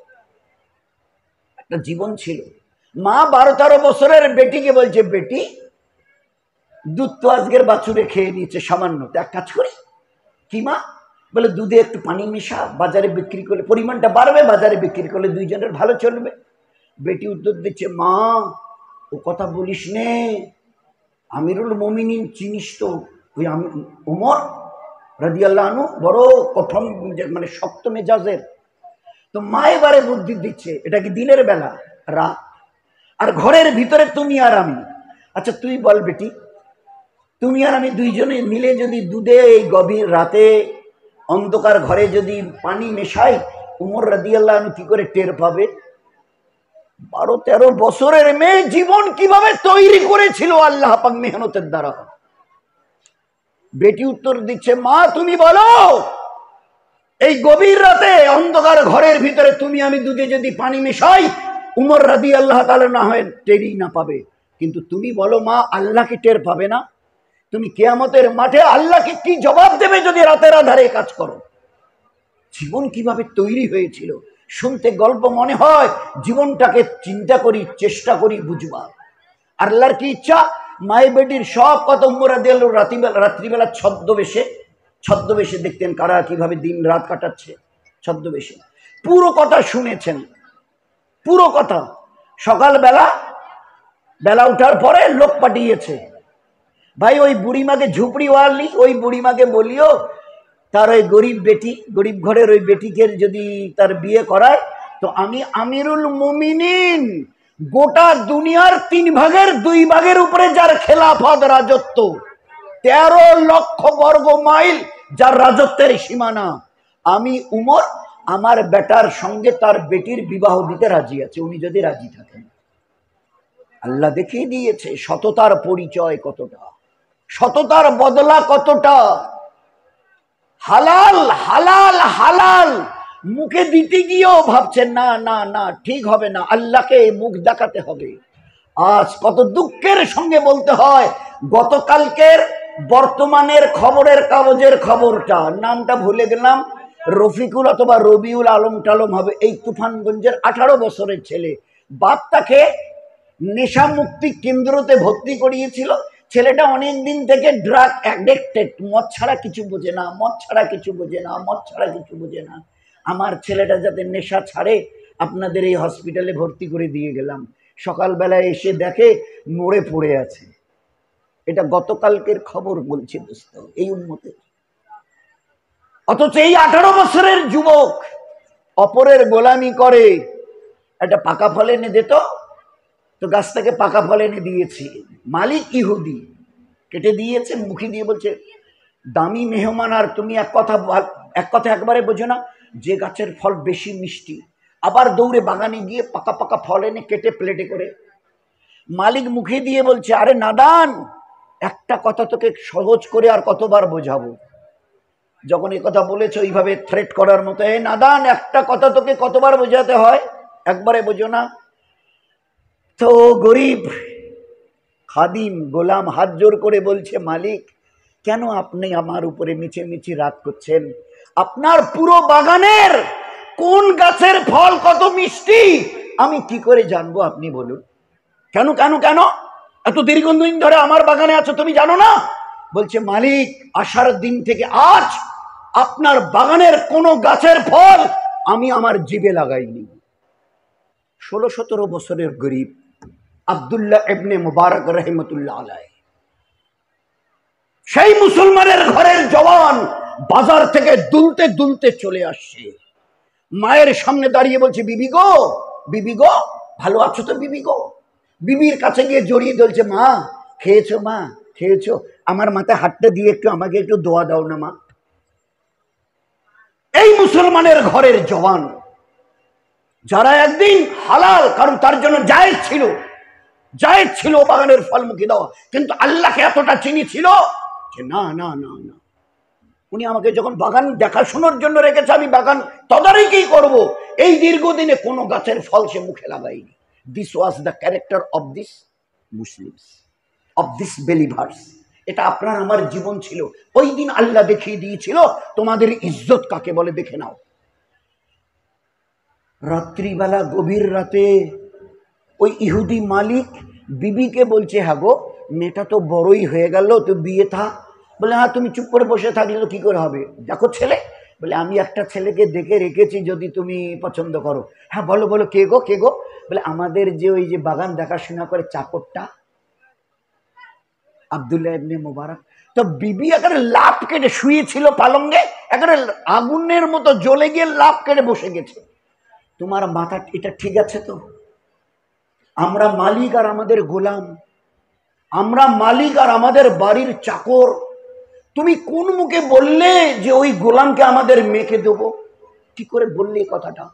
একটা জীবন ছিল। মা 12-13 বছরের বেটিকে বলছে, বেটি দুধ তো আজকের বাছুরে খেয়ে নিয়েছে সামান্য, তো এক কাজ করি। কি মা? বলে দুধে একটু পানি মিশা, বাজারে বিক্রি করলে পরিমাণটা বাড়বে, বাজারে বিক্রি করলে দুইজনের ভালো চলবে। বেটি উত্তর দিচ্ছে, মা ও কথা বলিস নে, আমিরুল মুমিনিন চিনিস তো, ওই ওমর রাদিয়াল্লাহু আনহু বড় কঠোর মানে শক্ত মেজাজের। তো মা এবারে বুদ্ধি দিচ্ছে, এটা কি দিনের বেলা, রাত, আর ঘরের ভিতরে তুমি আর আমি। আচ্ছা তুই বল বেটি, তুমি আর আমি দুইজনে মিলে যদি দুধে এই গভীর রাতে অন্ধকার ঘরে যদি পানি মেশাই, উমর রাদিয়াল্লাহু আনহু কি করে টের পাবে? 12-13 বছরের মেয়ে জীবন কিভাবে তৈরি করেছিল আল্লাহ পাক মেহনতের দ্বারা। বেটি উত্তর দিচ্ছে, মা তুমি বলো, এই গভীর রাতে অন্ধকার ঘরের ভিতরে তুমি আমি দুধে যদি পানি মেশাই, উমর রাদিয়াল্লাহু তাআলা না হয় টেরই না পাবে, কিন্তু তুমি বলো মা, আল্লাহ কি টের পাবে না? তুমি কিয়ামতের মাঠে আল্লাহকে কি জবাব দেবে যদি রাতের আধারে কাজ করো? জীবন কিভাবে তৈরি হয়েছিল শুনতে গল্প মনে হয়, জীবনটাকে চিন্তা করি, চেষ্টা করি বুঝবার। আল্লাহর কি ইচ্ছা মাই বেটির সব কথা উম্মরা দিল রাত্রিবেলা ছদ্মবেশে দেখতেন কারা কিভাবে দিন রাত কাটাচ্ছে ছদ্মবেশে। পুরো কথা শুনেছেন, পুরো কথা। সকালবেলা উঠার পরে লোক পাঠিয়েছে, ভাই ওই বুড়িমাকে ঝুপড়িওয়ালি ওই বুড়িমাকে বলিও তার ওই গরিব ঘরের ওই বেটিকে যদি তার বিয়ে করায় তো আমি আমিরুল মুমিনিন গোটা দুনিয়ার 3 ভাগের 2 ভাগের উপরে যার খেলাফত রাজত্ব, 13 লক্ষ বর্গ মাইল যার রাজত্বের সীমানা, আমি উমর আমার বেটার সঙ্গে তার বেটির বিবাহ দিতে রাজি আছে, উনি যদি রাজি থাকেন। আল্লাহ দেখিয়ে দিয়েছে সততার পরিচয় কতটা, সততার বদলা কতটা। হালাল হালাল হালাল মুখে দিতে গিয়েও ভাবছেন না না না ঠিক হবে না, আল্লাহকে মুখ দেখাতে হবে। আজ কত দুঃখের সঙ্গে বলতে হয়, গতকালকের বর্তমানের খবরের কাগজের খবরটা, নামটা ভুলে গেলাম, রফিকুল অথবা রবিউল আলম টালম হবে, এই তুফানগঞ্জের 18 বছরের ছেলে, বাপ তাকে নেশা মুক্তি কেন্দ্রতে ভর্তি করিয়েছিল। ছেলেটা অনেক দিন থেকে ড্রাগ অ্যাডিক্টেড, মদ ছাড়া কিছু বোঝে না, মদ ছাড়া কিছু বোঝে না, মদ ছাড়া কিছু বোঝে না। আমার ছেলেটা যাতে নেশা ছাড়ে আপনাদের এই হসপিটালে ভর্তি করে দিয়ে গেলাম। সকালবেলায় এসে দেখে মরে পড়ে আছে। এটা গতকালকের খবর বলছে দোস্ত, এই উন্মতের। অথচ এই 18 বছরের যুবক অপরের গোলামি করে। একটা পাকা ফল এনে দিত তো গাছ থেকে পাকা ফল এনে দিয়েছি, মালিক ইহুদি কেটে দিয়েছে, মুখে দিয়ে বলছে দামি মেহমান আর তুমি এক কথা একবারে বোঝো না, যে গাছের ফল বেশি মিষ্টি। আবার দৌড়ে বাগানে গিয়ে পাকা পাকা ফল এনে কেটে প্লেটে করে মালিক মুখে দিয়ে বলছে আরে নাদান, একটা কথা তোকে সহজ করে আর কতবার বোঝাবো। যখন এই কথা বলেছে ওইভাবে থ্রেট করার মতো, এ নাদান একটা কথা তোকে কতবার বোঝাতে হয়, একবারে বোঝো না। তো গরিব খাদিম গোলাম হাত জোর করে বলছে মালিক কেন আপনি আমার উপরে মিছিমিছি রাগ করছেন? আপনার পুরো বাগানের কোন গাছের ফল কত মিষ্টি আমি কি করে জানবো আপনি বলুন? কেন কেন কেন এত দীর্ঘদিন ধরে আমার বাগানে আছো তুমি জানো না? বলছে মালিক আসার দিন থেকে আজ আপনার বাগানের কোন গাছের ফল আমি আমার জিভে লাগাইনি। 16-17 বছরের গরিব আব্দুল্লাহ ইবনে মুবারক রহমতুল্লাহ আলাইহি, সেই মুসলমানের ঘরের জওয়ান বাজার থেকে দুলতে দুলতে চলে আসছে, মায়ের সামনে দাঁড়িয়ে বলছে বিবি গো ভালো আছো তো বিবি গো? বিবির কাছে গিয়ে জড়িয়ে ধরছে, মা খেয়েছো? আমার মাথায় হাতটা দিয়ে একটু আমাকে একটু দোয়া দাও না মা। এই মুসলমানের ঘরের জওয়ান যারা একদিন হালাল, কারণ তার জন্য জায়েজ ছিল বাগানের ফল মুখে দেওয়া, কিন্তু আল্লাহকে এতটা চিনি ছিল যে না না না না, উনি আমাকে যখন বাগান দেখাশোনার জন্য রেখেছে আমি বাগান তদারকি করব, এই দীর্ঘদিনে কোনো গাছের ফল সে মুখে লাগাইনি। This was the character of this Muslims, of this believers. এটা আপনার আমার জীবন ছিল। ওই দিন আল্লাহ দেখিয়ে দিয়েছিল তোমাদের ইজ্জত কাকে বলে, দেখে নাও। রাত্রিবেলা গভীর রাতে ওই ইহুদি মালিক বিবিকে বলছে হ্যাঁ গো মেয়েটা তো বড়ই হয়ে গেল, তো বিয়ে থাক। বলে হ্যাঁ তুমি চুপ করে বসে থাকলে তো কি করে হবে, দেখো ছেলে। বলে আমি একটা ছেলেকে দেখে রেখেছি যদি তুমি পছন্দ করো। হ্যাঁ বলো কে গো? বলে আমাদের যে ওই যে বাগান দেখাশোনা করে চাকরটা আব্দুল্লাহ ইবনে মুবারক। তো বিবি একেবারে লাফ কেটে শুয়েছিল পালঙ্গে, একেবারে আগুনের মতো জ্বলে গিয়ে লাফ কেটে বসে গেছে। তোমার মাথা এটা ঠিক আছে তো? আমরা মালিক আর আমাদের গোলাম, আমরা মালিক আর আমাদের বাড়ির চাকর। তুমি কোন মুখে বললে যে ওই গোলামকে আমাদের মেয়েকে দেবো? কি করে বললে এই কথাটা?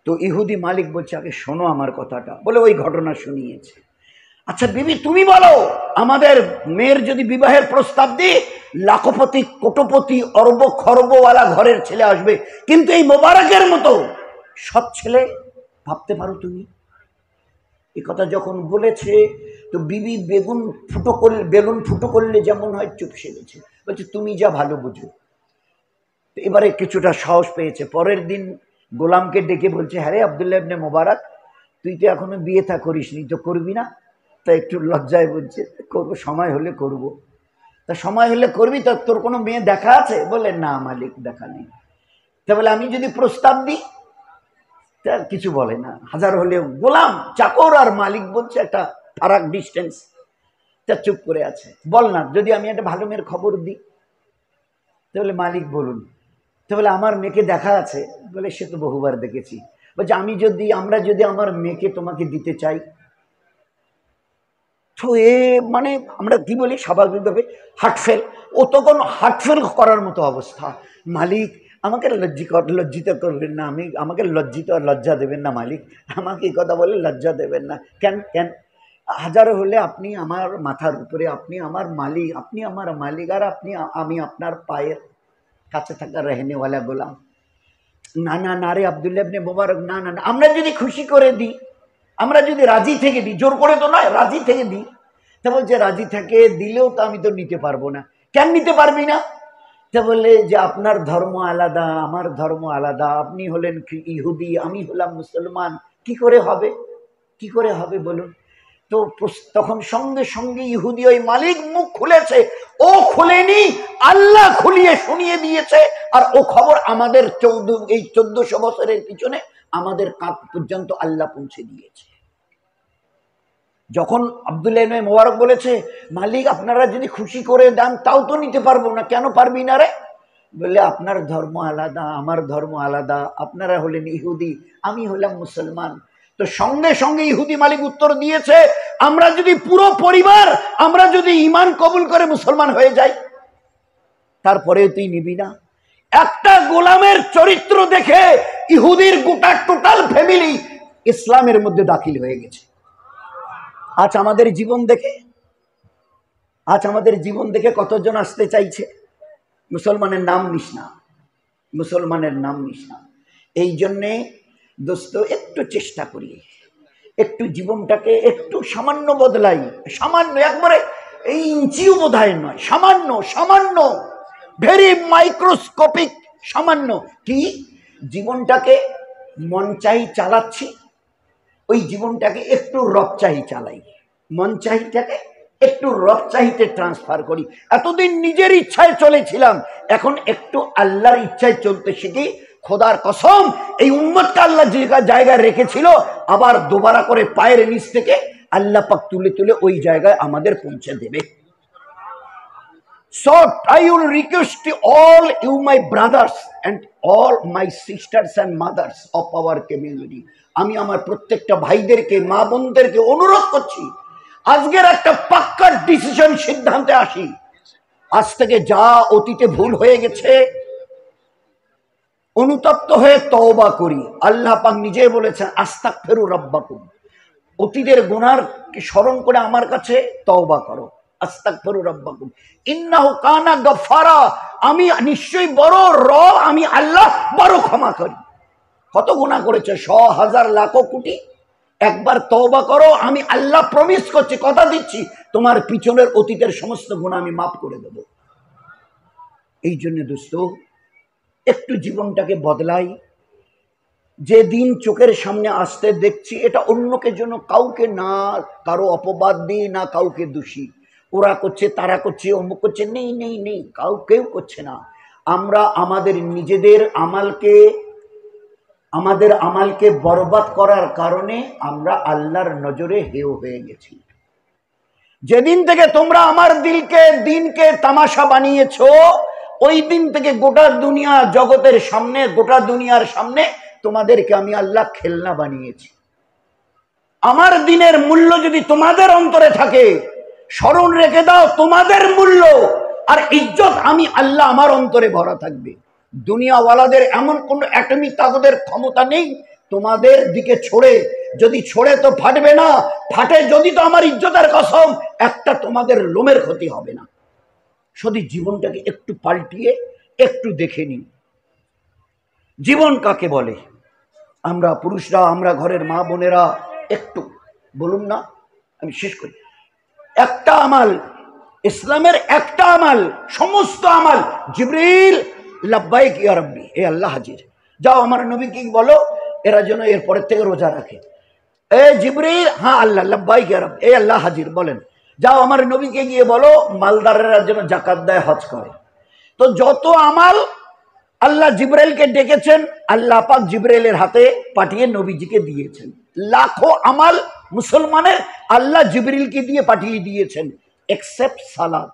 তো ইহুদি মালিক বলছে আগে শোনো আমার কথাটা, বলে ওই ঘটনা শুনিয়েছে। আচ্ছা বিবি তুমি বলো, আমাদের মেয়ের যদি বিবাহের প্রস্তাব দিই লাখপতি কোটিপতি অরব খরবওয়ালা ঘরের ছেলে আসবে, কিন্তু এই মোবারকের মতো সব ছেলে ভাবতে পারো তুমি? এই কথা যখন বলেছে তো বিবি বেগুন ফুটো করলে যেমন হয় চুপসে গেছে। বলছে তুমি যা ভালো বুঝো। এবারে কিছুটা সাহস পেয়েছে। পরের দিন গোলামকে ডেকে বলছে হ্যাঁ রে আব্দুল্লাহ ইবনে মুবারক, তুই তো এখনো বিয়ে থা করিসনি, তো করবি না? তা একটু লজ্জায় বলছে করবো, সময় হলে করব। তা সময় হলে করবি, তো তোর কোনো মেয়ে দেখা আছে? বলে না মালিক, দেখা নেই। তা বলে আমি যদি প্রস্তাব দিই? তা কিছু বলে না। হাজার হলেও গোলাম, চাকর আর মালিক বলছে একটা ফারাক ডিস্টেন্স। তা চুপ করে আছে। বল না, যদি আমি একটা ভালো মেয়ের খবর দিই? তাহলে মালিক বলুন। তাহলে আমার মেয়েকে দেখা আছে? বলে সে তো বহুবার দেখেছি। বলছে আমরা যদি আমার মেয়েকে তোমাকে দিতে চাই? তো মানে আমরা কি বলি স্বাভাবিকভাবে হার্টফেল। ও তখন হার্টফেল করার মতো অবস্থা। মালিক আমাকে লজ্জিত করবেন না, আমাকে লজ্জা দেবেন না মালিক, আমাকে এই কথা বলে লজ্জা দেবেন না। কেন কেন? হাজারো হলে আপনি আমার মাথার উপরে, আপনি আমার মালিক, আর আমি আপনার পায়ের কাছে থাকা রেহনেওয়ালা গোলাম। না না না রে আব্দুল্লাহ ইবনে মুবারক, না না না, আমরা যদি খুশি করে দিই, আমরা যদি রাজি থেকে দিই, জোর করে তো নয়, রাজি থেকে দিই। তা বলছে রাজি থেকে দিলেও তো আমি তো নিতে পারবো না। কেন নিতে পারবি না? তা বলে যে আপনার ধর্ম আলাদা, আমার ধর্ম আলাদা, আপনি হলেন ইহুদি, আমি হলাম মুসলমান, কি করে হবে বলুন? তো তখন সঙ্গে সঙ্গে ইহুদি ওই মালিক মুখ খুলেছে। ও খুলেনি, আল্লাহ খুলিয়ে শুনিয়ে দিয়েছে। আর ও খবর আমাদের 1400 বছরের পিছনে আমাদের কাক পর্যন্ত আল্লাহ পৌঁছে দিয়েছে। যখন আব্দুল্লাহ ইবনে মুবারক বলেছে মালিক আপনারা যদি খুশি করে দেন তাও তো নিতে পারবো না। কেন পারবি না রে? বলে আপনার ধর্ম আলাদা, আমার ধর্ম আলাদা, আপনারা হলেন ইহুদি, আমি হলাম মুসলমান। তো সঙ্গে সঙ্গে ইহুদি মালিক উত্তর দিয়েছে আমরা যদি পুরো পরিবার আমরা যদি ঈমান কবুল করে মুসলমান হয়ে যাই, তারপরেও তুই নিবি না? একটা গোলামের চরিত্র দেখে ইহুদির গোটা টোটাল ফ্যামিলি ইসলামের মধ্যে দাখিল হয়ে গেছে। আজ আমাদের জীবন দেখে কতজন আসতে চাইছে? মুসলমানের নাম নিস না। এই জন্যে দোস্ত একটু চেষ্টা করি, একটু জীবনটাকে একটু সামান্য বদলাই, সামান্য, একবারে এই ইঞ্চিও বোধহয় নয়, সামান্য ভেরি মাইক্রোস্কোপিক সামান্য। কি জীবনটাকে মন চাই চালাচ্ছি, ওই জীবনটাকে একটু রব চাই চালাই, মন চাহিটাকে একটু রব চাহিতে ট্রান্সফার করি। এতদিন নিজের ইচ্ছায় চলেছিলাম, এখন একটু আল্লাহর ইচ্ছায় চলতে শিখি। খোদার কসম এই উম্মতকে আল্লাহ জায়গায় রেখেছিল, আবার দোবারা করে পায়ের নিচ থেকে আল্লাহ পাক তুলে তুলে ওই জায়গায় আমাদের পৌঁছে দেবে। So I will request to all you my brothers and all my sisters and mothers of our community, আমি আমার প্রত্যেকটা ভাইদেরকে, মা বোনদেরকে অনুরোধ করছি আজকের একটা পাক্কা ডিসিশন, সিদ্ধান্তে আসি। আজ থেকে যা অতীতে ভুল হয়ে গেছে অনুতপ্ত হয়ে তওবা করি। আল্লাহ পাক নিজে বলেছেন আস্তাগফিরু রাব্বাকুম, অতীতের গুনার স্মরণ করে আমার কাছে তওবা করো। আস্তাগফিরু রাব্বাকুম ইন্নাহু কানা গফফারা, আমি নিশ্চয়ই বড় রব, আমি আল্লাহ বড় ক্ষমা করি। কত গুনাহ করেছে, 100,000 লাখ কোটি, একবার তওবা করো, আমি আল্লাহ প্রমিস করছি, কথা দিচ্ছি তোমার পিছনের অতীতের সমস্ত গুনাহ আমি মাফ করে দেব। এই জন্য দোস্ত একটু জীবনটাকে বদলাই। যে দিন চোখের সামনে আসতে দেখছি এটা অন্যকে জন্য, কাউকে না কারো অপবাদ দিই, না কাউকে দোষী, ওরা করছে তারা করছে অমুক করছে, নেই কেউ করছে না। আমরা আমাদের নিজেদের আমালকে বরবাদ করার কারণে আমরা আল্লাহর নজরে হেয় হয়ে গেছি। যেদিন থেকে তোমরা আমার দিনকে তামাশা বানিয়েছো, ওই দিন থেকে গোটা দুনিয়া জগতের সামনে, গোটা দুনিয়ার সামনে তোমাদেরকে আমি আল্লাহ খেলনা বানিয়েছি। আমার দিনের মূল্য যদি তোমাদের অন্তরে থাকে, স্মরণ রেখে দাও তোমাদের মূল্য আর ইজ্জত আমি আল্লাহ আমার অন্তরে ভরা থাকবে। দুনিয়াওয়ালাদের এমন কোন অ্যাটমিক তাকতের ক্ষমতা নেই তোমাদের দিকে যদি ছোড়ে তো ফাটবে না, ফাটে যদি তো আমার ইজ্জতের কসম একটা তোমাদের লোমের ক্ষতি হবে না। শুধু জীবনটাকে একটু পাল্টিয়ে একটু দেখে নিন, জীবন কাকে বলে। আমরা পুরুষরা, আমরা ঘরের মা বোনেরা একটু বলুন না, আমি শেষ করি। একটা আমাল, ইসলামের একটা আমাল, সমস্ত আমাল জিবরিল লাব্বাইক ইয়া রাব্বি, এ আল্লাহ হাজির, যাও আমার নবীকে বলো এরা যেন এরপরের থেকে রোজা রাখে। এ জিবরিল, হ্যাঁ আল্লাহ, লাব্বাইক ইয়া রব, এ আল্লাহ হাজির, বলেন। যাও আমার নবীকে গিয়ে বলো মালদারেরা যেন জাকাত দেয়, হজ করে। তো যত আমাল আল্লাহ জিবরাইলকে ডেকেছেন, আল্লাহ পাক জিবরাইলের হাতে পাঠিয়ে নবীজিকে দিয়েছেন। লাখো আমাল মুসলমানের আল্লাহ জিবরিলকে দিয়ে পাঠিয়ে দিয়েছেন, এক্সেপ্ট সালাত।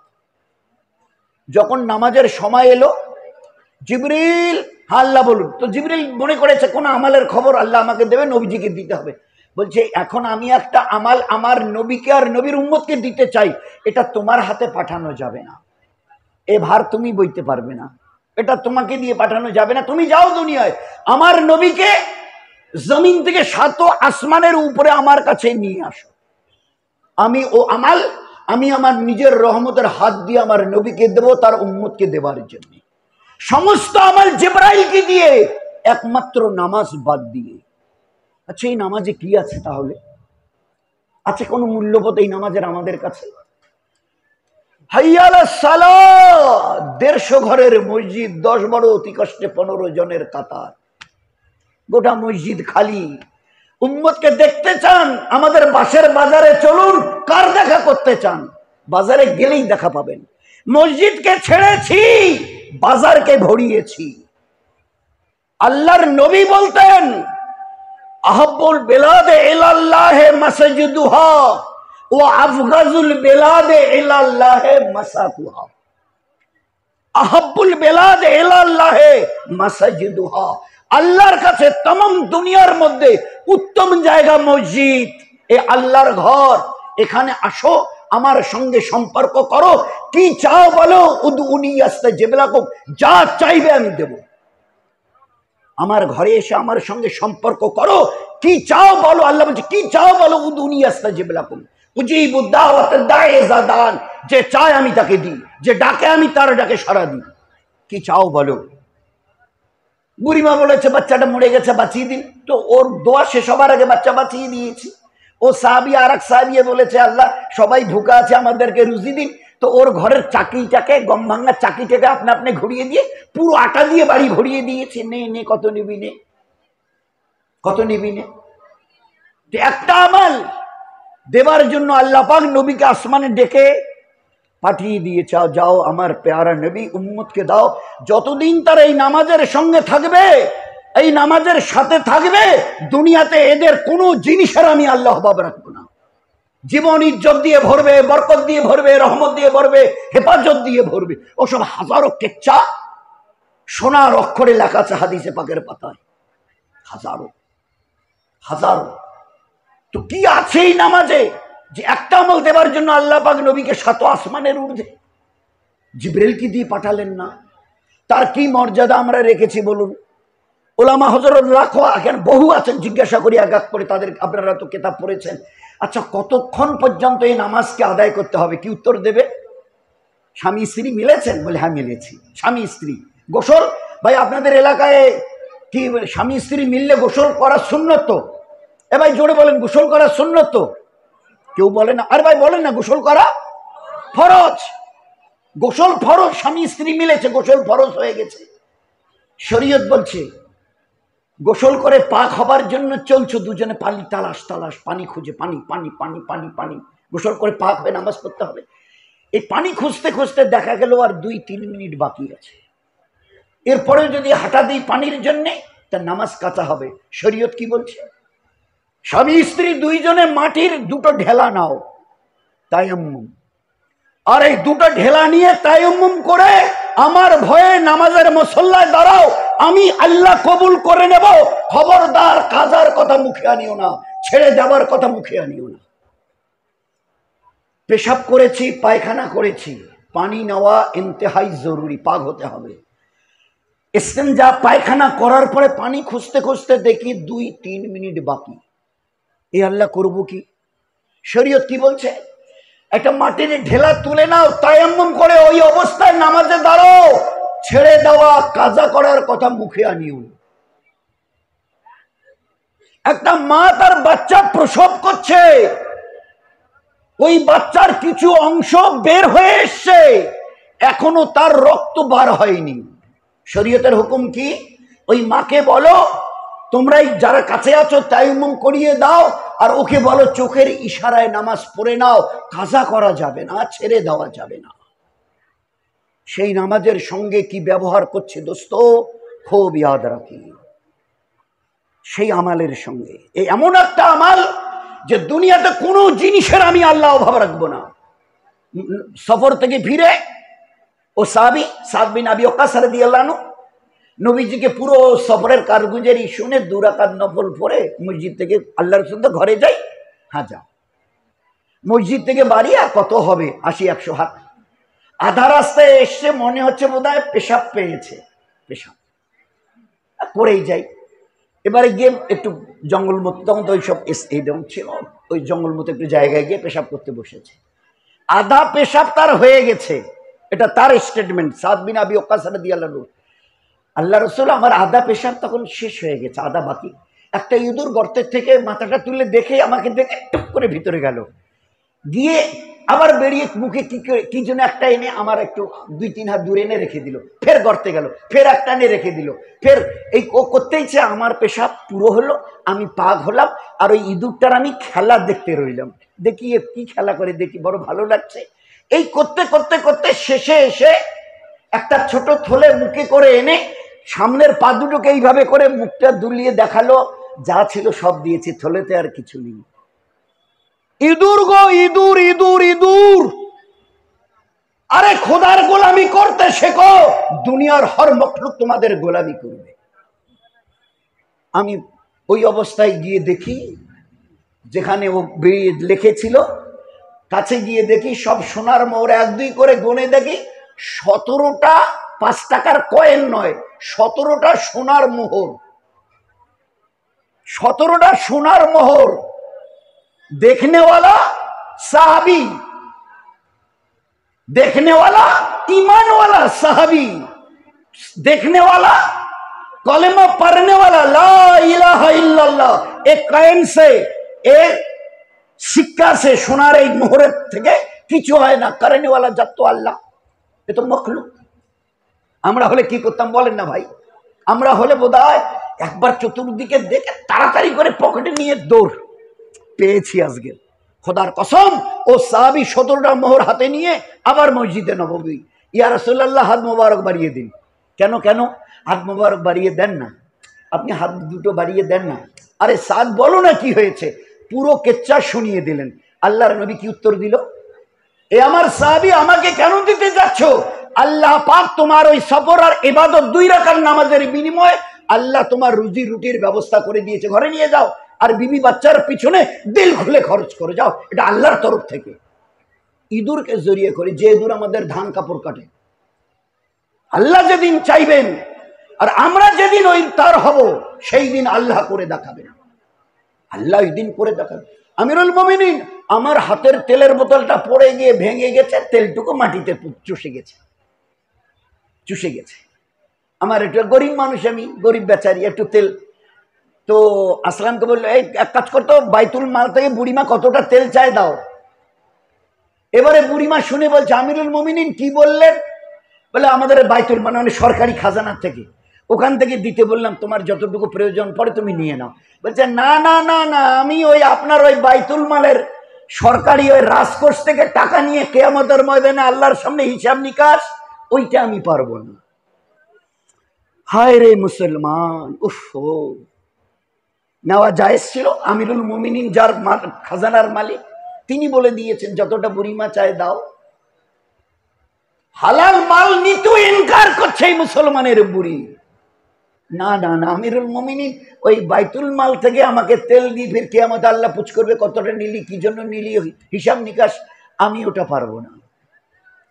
যখন নামাজের সময় এলো, জিবরিল, হ্যাঁ আল্লাহ বলুন। তো জিবরিল মনে করেছে কোন আমালের খবর আল্লাহ আমাকে দেবে, নবীজিকে দিতে হবে। বলছে এখন আমি একটা আমাল আমার নবীকে আর নবীর উম্মতকে দিতে চাই, এটা তোমার হাতে পাঠানো যাবে না, এ ভার তুমি বইতে পারবে না, এটা তোমাকে দিয়ে পাঠানো যাবে না। তুমি যাও দুনিয়ায় আমার নবীকে জমিন থেকে 7 আসমানের উপরে আমার কাছে নিয়ে আসো। আমি ও আমাল আমি আমার নিজের রহমতের হাত দিয়ে আমার নবীকে দেব, তার উম্মতকে দেবার জন্য। সমস্ত আমাল জিবরাইলকে দিয়ে, একমাত্র নামাজ বাদ দিয়ে। আচ্ছা এই নামাজে কি আছে তাহলে? আছে কোন মূল্যবোধ এই নামাজের আমাদের কাছে? হাইয়া আলাস সালাত, 150 ঘরের মসজিদ, 10 বড় অতি কষ্টে 15 জনের কাতার, গোটা মসজিদ খালি। উম্মতকে দেখতে চান, আমাদের পাশের বাজারে চলুন, কার দেখা করতে চান? বাজারে গেলেই দেখা পাবেন। মসজিদকে ছেড়েছি, বাজারকে ভরিয়েছি। আল্লাহর নবী বলতেন আহাব্বুল বেলাদে ইলাল্লাহে মাসজিদুহা ওয়া আফগাজুল বেলাদে ইলাল্লাহে মাসাকুহা। আহাব্বুল বেলাদে ইলাল্লাহে মাসজিদুহা, আল্লাহর কাছে तमाम দুনিয়ার মধ্যে উত্তম জায়গা মসজিদ, এ আল্লাহর ঘর। এখানে আসো, আমার সঙ্গে সম্পর্ক করো, কি চাও বলো, উদউনি আস্তাজিব লাকুম, যা চাইবে আমি দেব। আমার ঘরে এসে আমার সঙ্গে সম্পর্ক করো, কি চাও বলো। আল্লাহ বলছে কি চাও বলো, উদউনি আস্তাজিব লাকুম, উজিবু দাওয়াতাদ দাঈ ইযা দান, যে চায় আমি তাকে দিই, যে ডাকে আমি তার ডাকে সাড়া দিই। কি চাও বলো। বুড়িমা বলেছে বাচ্চাটা মরে গেছে, বাঁচিয়ে দিন। তো ওর দোয়া শেষ হবার আগে বাচ্চা বাঁচিয়ে দিয়েছি। ও সাহাবী আর এক সাহাবী বলেছে আল্লাহ সবাই ভুকা আছে, আমাদেরকে রুজি দিন। তো ওর ঘরের চাকরিটাকে, গম ভাঙা চাকরিটাকে আপনি আপনি ঘুরিয়ে দিয়ে পুরো আটা দিয়ে বাড়ি ভরিয়ে দিয়েছে। নে নে, কত নিবি নে, কত নিবি নে। একটা আমাল দেবার জন্য আল্লাহ পাক নবীকে আসমানে ডেকে পাঠিয়ে দিয়েছে, যাও আমার পেয়ারা নবী উম্মতকে দাও। যতদিন তার এই নামাজের সঙ্গে থাকবে, এই নামাজের সাথে থাকবে, দুনিয়াতে এদের কোনো জিনিসের আমি আল্লাহ অভাব রাখবো না। জীবন ইজ্জত দিয়ে ভরবে, বরকত দিয়ে ভরবে, রহমত দিয়ে ভরবে, হেফাজত দিয়ে ভরবে। ওসব হাজারো কেচ্চা সোনার অক্ষরে লেখা আছে হাদিসে পাকের পাতায়, হাজারো হাজারো। তো কি আছে এই নামাজে যে একটা আমল দেবার জন্য আল্লাহ পাক নবীকে 7 আসমানের ঊর্ধ্বে জিবরাইলকে দিয়ে পাঠালেন না? তার কি মর্যাদা আমরা রেখেছি বলুন? ওলামা হযরত লাখো, এখন বহু আছেন, জিজ্ঞাসা করি এক এক করে তাদের। আপনারা তো কিতাব পড়েছেন, আচ্ছা কতক্ষণ পর্যন্ত এই নামাজকে আদায় করতে হবে? কি উত্তর দেবে? স্বামী স্ত্রী মিলেছেন? বলে হ্যাঁ মিলেছি। স্বামী স্ত্রী গোসল, ভাই আপনাদের এলাকায় কি স্বামী স্ত্রী মিললে গোসল করা সুন্নত তো? এ ভাই জোরে বলেন, গোসল করা সুন্নত তো? কেউ বলে না। আর ভাই বলেন না, গোসল করা ফরজ। গোসল ফরজ, স্বামী স্ত্রী মিলেছে, গোসল ফরজ হয়ে গেছে। শরীয়ত বলছে গোসল করে পাক হবার জন্য চলছো দুজনে, পানি তালাশ তালাশ, পানি খুঁজে, পানি পানি পানি পানি পানি, গোসল করে পাক হয়ে নামাজ পড়তে হবে। এই পানি খুঁজতে খুঁজতে দেখা গেল আর 2-3 মিনিট বাকি আছে। এরপরে যদি হাঁটা দিই পানির জন্যে, তার নামাজ কাঁচা হবে। শরীয়ত কি বলছে? স্বামী স্ত্রী দুইজনে মাটির 2টো ঢেলা নাও, তায়াম্মুম, আর এই 2টো ঢেলা নিয়ে তায়াম্মুম করে আমার ভয়ে নামাজের মুসল্লায় দাঁড়াও, আমি আল্লাহ কবুল করে নেব। খবরদার কাজার কথা মুখে আনিও না, ছেড়ে যাবার কথা মুখে আনিও না। পেশাব করেছি, পায়খানা করেছি, পানি নেওয়া ইন্তেহাই জরুরি, পাক হতে হবে। ইস্তেঞ্জা পায়খানা করার পরে পানি খুঁজতে খুঁজতে দেখি 2-3 মিনিট বাকি। এ আল্লাহ করবো কি? শরীয়ত কি বলছে? একটা মাটির ঢেলা তুলে নাও, তায়াম্মুম করে ওই অবস্থায় নামাজে দাঁড়াও। ছেড়ে দেওয়া কাজা করার কথা মুখে আনিও। একটা মা তার বাচ্চা প্রসব করছে, ওই বাচ্চার কিছু অংশ বের হয়ে এসছে, এখনো তার রক্ত বার হয়নি। শরীয়তের হুকুম কি? ওই মাকে বলো তোমরাই যারা কাছে আছো তায়াম্মুম করিয়ে দাও, আর ওকে বলো চোখের ইশারায় নামাজ পড়ে নাও, কাজা করা যাবে না, ছেড়ে দেওয়া যাবে না। সেই নামাজের সঙ্গে কি ব্যবহার করছে দোস্ত, খুব ইয়াদ রাখি। সেই আমালের সঙ্গে এই এমন একটা আমাল যে দুনিয়াতে কোনো জিনিসের আমি আল্লাহ অভাব রাখবো না। সফর থেকে ফিরে ও সাহাবী সাদ বিন আবি ওয়াক্কাস রাদিয়াল্লাহু আনহু নবীজিকে পুরো সফরের কারগুজারি শুনে 2 রাকাত নফল পড়ে মসজিদ থেকে, আল্লাহ রাসূল তো ঘরে যাই, হ্যাঁ যাও, মসজিদ থেকে বাড়ি আর কত হবে 80-100 হাত। আধা রাস্তায় এসে মনে হচ্ছে বোধহয় পেশাব পেয়েছে, পেশাব করেই যাই। এবারে গিয়ে একটু জঙ্গল মতো, তখন তো ওইসব এইরকম ছিল, ওই জঙ্গল মতো একটু জায়গায় গিয়ে পেশাব করতে বসেছে। আধা পেশাব তার হয়ে গেছে, এটা তার স্টেটমেন্ট, সাদ বিন আবি ওয়াক্কাস রাদিয়াল্লাহু আনহু। আল্লাহ রাসূল আমার আধা পেশাব তখন শেষ হয়ে গেছে, আধা বাকি। একটা ইঁদুর গর্তের থেকে মাথাটা তুলে দেখে আমাকে দেখে টুক করে ভিতরে গেল, গিয়ে আবার বেরিয়ে মুখে কি যেন একটা এনে আমার একটু 2-3 হাত দূরে এনে রেখে দিল, ফের গর্তে গেল, ফের একটা এনে রেখে দিল, ফের এই ও করতেইছে। আমার পেশাব পুরো হলো, আমি পাক হলাম, আর ওই ইঁদুরটার আমি খেলা দেখতে রইলাম। দেখি কি খেলা করে, দেখি বড় ভালো লাগছে। এই করতে করতে করতে শেষে এসে একটা ছোট থলে মুখে করে এনে সামনের পা দুটোকে এইভাবে করে মুখটা দুলিয়ে দেখালো, যা ছিল সব দিয়েছি, থলেতে আর কিছু নেই। ইঁদুর গো ইঁদুর, ইঁদুর ইঁদুর। আরে খোদার গোলামি করতে শেখো, দুনিয়ার হর মখলুক তোমাদের গোলামি করবে। আমি ওই অবস্থায় গিয়ে দেখি যেখানে ও লিখেছিল, কাছে গিয়ে দেখি সব সোনার মোহর 1-2 করে গুনে দেখি 17টা 5 টাকার কয়েন নয়, 17টা সোনার মোহর, 17টা সোনার মোহর। देखने वाला साहबी, देखने वाला ईमान वाला साहबी, देखने वाला कलेमा पढ़ने वाला, ला इलाहा इल्लल्लाह। एक कॉइन से, एक सिक्का से, सोनार एक मोहर থেকে কিছু হয় না, करने वाला जब तो अल्लाह। ये तो मखलूक। আমরা হলে কি করতাম বলেন না ভাই? আমরা হলে বোধহয় একবার চতুর্দিকে দেখে তাড়াতাড়ি করে পকেটে নিয়ে দৌড়, পেয়েছি আজকে, খোদার কসম। ও সাহাবী 17টা মোহর হাতে নিয়ে আবার মসজিদে নববী, ইয়া রাসূলুল্লাহ হাত মোবারক বাড়িয়ে দিন। কেন কেন হাত মোবারক বাড়িয়ে দেন না? আপনি হাত দুটো বাড়িয়ে দেন না। আরে সাদ বলো না কি হয়েছে, পুরো কেচ্চা শুনিয়ে দিলেন। আল্লাহর নবী কি উত্তর দিল? এ আমার সাহাবী, আমাকে কেন দিতে যাচ্ছ? আল্লাহ পাক তোমার ওই সফর আর ইবাদত 2 রাকাত নামাজের বিনিময়ে আল্লাহ তোমার রুজি রুটির ব্যবস্থা করে দিয়েছে, ঘরে নিয়ে যাও, আর বিবি বাচ্চার পিছনে দিল খুলে খরচ করে যাও, এটা আল্লাহর তরফ থেকে। ইঁদুরকে জড়িয়ে করে, যে ইঁদুর আমাদের ধান কাপড় কাটে, আল্লাহ যেদিন চাইবেন আর আমরা যেদিন ওই তার হব, সেই দিন আল্লাহ করে দেখাবেন, আল্লাহ ওই দিন করে দেখাবেন। আমিরুল মুমিনিন, আমার হাতের তেলের বোতলটা পড়ে গিয়ে ভেঙে গেছে, তেলটুকু মাটিতে চুষে গেছে, চুষে গেছে। আমার একটু গরিব মানুষ, আমি গরিব বেচারি, একটু তেল। তো আসলামকে বললো, এই এক কাজ করতো, বাইতুল মাল থেকে বুড়িমা কতটা তেল চায় দাও। এবারে বুড়িমা শুনে বলছে, আমিরুল মুমিনিন কি বললেন? বলে আমাদের বাইতুল মাল মানে সরকারি খাজানা থেকে, ওখান থেকে দিতে বললাম, তোমার যতটুকু প্রয়োজন পড়ে তুমি নিয়ে নাও। বলছে না না না না, আমি ওই আপনার ওই বাইতুল মালের সরকারি ওই রাজকোষ থেকে টাকা নিয়ে কিয়ামতের ময়দানে আল্লাহর সামনে হিসাব নিকাশ, ওইটা আমি পারবো না। হায় রে মুসলমান, উফ, নেওয়া জায়েজ ছিল। আমিরুল মুমিনিন যার খাজানার মালিক, তিনি বলে দিয়েছেন যতটা বুড়িমা চায় দাও। হালাল মাল নিতে ইনকার করছে এই মুসলমানের বুড়ি। না না না, আমিরুল মুমিনিন ওই বাইতুল মাল থেকে আমাকে তেল দিয়ে ফির কিয়ামত আল্লাহ পুছ করবে, কতটা নিলি, কি জন্য নিলি, হিসাব নিকাশ, আমি ওটা পারবো না।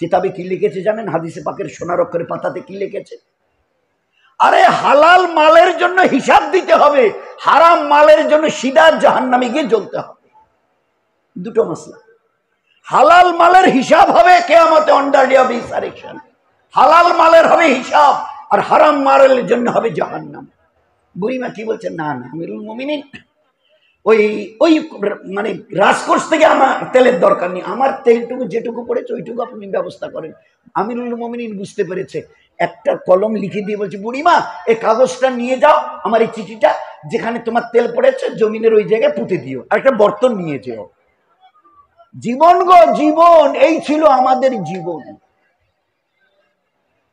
কিতাবে কি লিখেছে জানেন? হাদিসে পাকের সোনার অক্ষরে পাতাতে কি লিখেছে? আরে হালাল মালের জন্য হিসাব দিতে হবে, হারাম মালের জন্য সিধা জাহান্নামে গিয়ে জ্বলতে হবে। দুটো মাসলা। হালাল মালের হিসাব হবে কিয়ামতে আন্ডার ডে অফ রিসারেকশন, হালাল মালের হবে হিসাব, আর হারাম মালের জন্য হবে জাহান্নাম। বুড়িমা কি বলছে? না না আমিরুল মুমিনিন, ওই ওই মানে রাজকোষ থেকে আমার তেলের দরকার নেই, আমার তেলটুকু যেটুকু পড়েছে ওইটুকু আপনি ব্যবস্থা করেন। আমিরুল মুমিনিন বুঝতে পেরেছে, একটা কলম লিখে দিয়ে বলছে, বুড়িমা এই কাগজটা নিয়ে যাও, আমার এই চিঠিটা যেখানে তোমার তেল পড়েছে জমিনের ওই জায়গায় পুঁতে দিও, আর একটা বর্তন নিয়ে যেও। জীবন গো জীবন, এই ছিল আমাদের জীবন।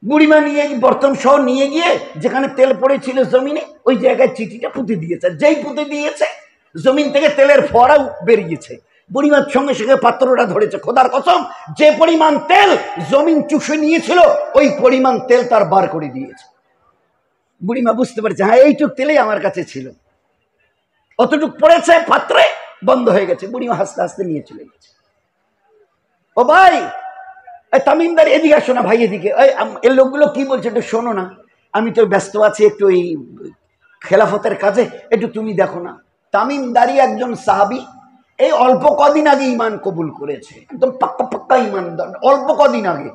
বুড়িমা নিয়ে বর্তন সহ নিয়ে গিয়ে যেখানে তেল পড়েছিল জমিনে ওই জায়গায় চিঠিটা পুঁতে দিয়েছে। যেই পুঁতে দিয়েছে জমিন থেকে তেলের ফোয়ারাও বেরিয়েছে। বুড়িমার সঙ্গে সঙ্গে পাত্রটা ধরেছে, খোদার কসম যে পরিমাণ তেল জমিন চুষে নিয়েছিল ওই পরিমাণ তেল তার বার করে দিয়েছে। বুড়িমা বুঝতে পারছে, হ্যাঁ এইটুক তেলেই আমার কাছে ছিল, অতটুক পড়েছে পাত্রে, বন্ধ হয়ে গেছে। বুড়িমা হাসতে হাসতে নিয়ে চলে গেছে। ও ভাই তামিমদার এদিকে আসো না ভাই, এদিকে এই লোকগুলো কি বলছে একটু শোনো না, আমি তো ব্যস্ত আছি একটু এই খেলাফতের কাজে, একটু তুমি দেখো না। তামিমদারি একজন সাহাবী, এই অল্প কদিন আগে ইমান কবুল করেছে, একদম পাক্কা পাক্কা ইমান, অল্প কদিন আগে।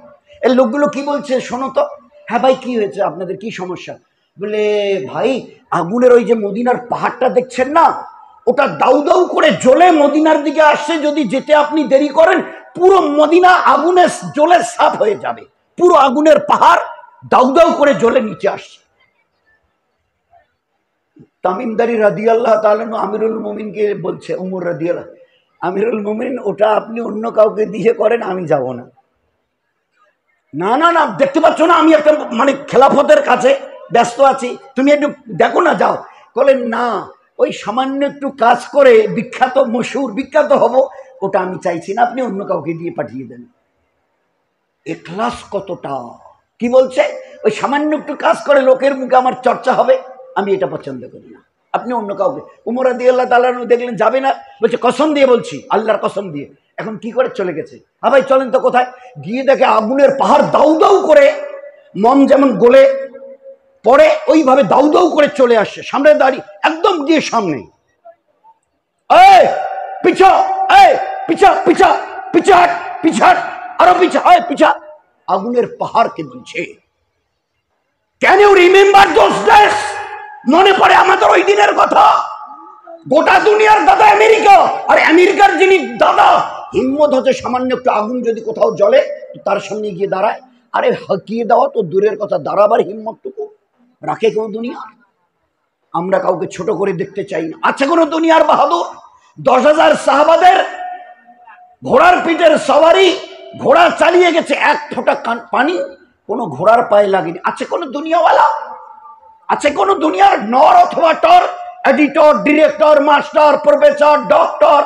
এই লোকগুলো কি বলছে শোনো তো। হ্যাঁ ভাই কি হয়েছে, আপনাদের কি সমস্যা? বলে ভাই আগুনের ওই যে মদিনার পাহাড়টা দেখছেন না, ওটা দাউ দাউ করে জ্বলে মদিনার দিকে আসছে, যদি যেতে আপনি দেরি করেন পুরো মদিনা আগুনে জ্বলে সাফ হয়ে যাবে, পুরো আগুনের পাহাড় দাউ দাউ করে জ্বলে নিচে আসছে। তামিমদারি রাদিয়াল্লাহু তাআলা আমিরুল মুমিনকে বলছে, উমর রাদিয়াল্লাহু, আমিরুল মুমিন ওটা আপনি অন্য কাউকে দিয়ে করেন, আমি যাব না। না না না, দেখতে পাচ্ছ না আমি একটা মানে খেলাফতের কাছে ব্যস্ত আছি, তুমি একটু দেখো না, যাও। বলেন না, ওই সামান্য একটু কাজ করে বিখ্যাত মশহুর বিখ্যাত হব ওটা আমি চাইছি না, আপনি অন্য কাউকে দিয়ে পাঠিয়ে দেন। ইখলাস কতটা, কি বলছে, ওই সামান্য একটু কাজ করে লোকের মুখে আমার চর্চা হবে, আমি এটা পছন্দ করি না, আপনি অন্য কাউকে। উমর রাদিয়াল্লাহু তাআলা দেখলেন যাবে না, বলছে কসম দিয়ে বলছি, আল্লাহর কসম দিয়ে। এখন কি করে চলে গেছে। হ্যাঁ ভাই চলেন তো, কোথায় গিয়ে দেখে আগুনের পাহাড় দাউ দাউ করে, মম যেমন গলে পরে ওইভাবে দাউ দাউ করে চলে আসছে, সামনে দাঁড়িয়ে একদম গিয়ে সামনে, এই পিছা, এই পিছা পিছা পিছা পিছা, আরো পিছা, এই পিছা। আগুনের পাহাড়কে বলছে, can you remember those days, মনে পড়ে আমাদের ওই দিনের কথা। গোটা দুনিয়ার দাদা আমেরিকা, আর আমেরিকার যিনি দাদা হিম্মত হচ্ছে সামান্য একটু আগুন যদি কোথাও জ্বলে তার সামনে গিয়ে দাঁড়ায়। আরে হাঁকিয়ে দেওয়া তো দূরের কথা, দাঁড়াবার হিম্মতটুকু রাখে কেউ দুনিয়া। আমরা কাউকে ছোট করে দেখতে চাই না। আছে কোন দুনিয়ার বাহাদুর? 10,000 সাহাবাদের ঘোড়ার পিঠের সওয়ারি, ঘোড়া চালিয়ে গেছে, এক ফোঁটা পানি কোন ঘোড়ার পায়ে লাগেনি। আছে কোন দুনিয়াওয়ালা? আছে কোন দুনিয়ার নর অথবা টর, editor, director, master, professor, doctor,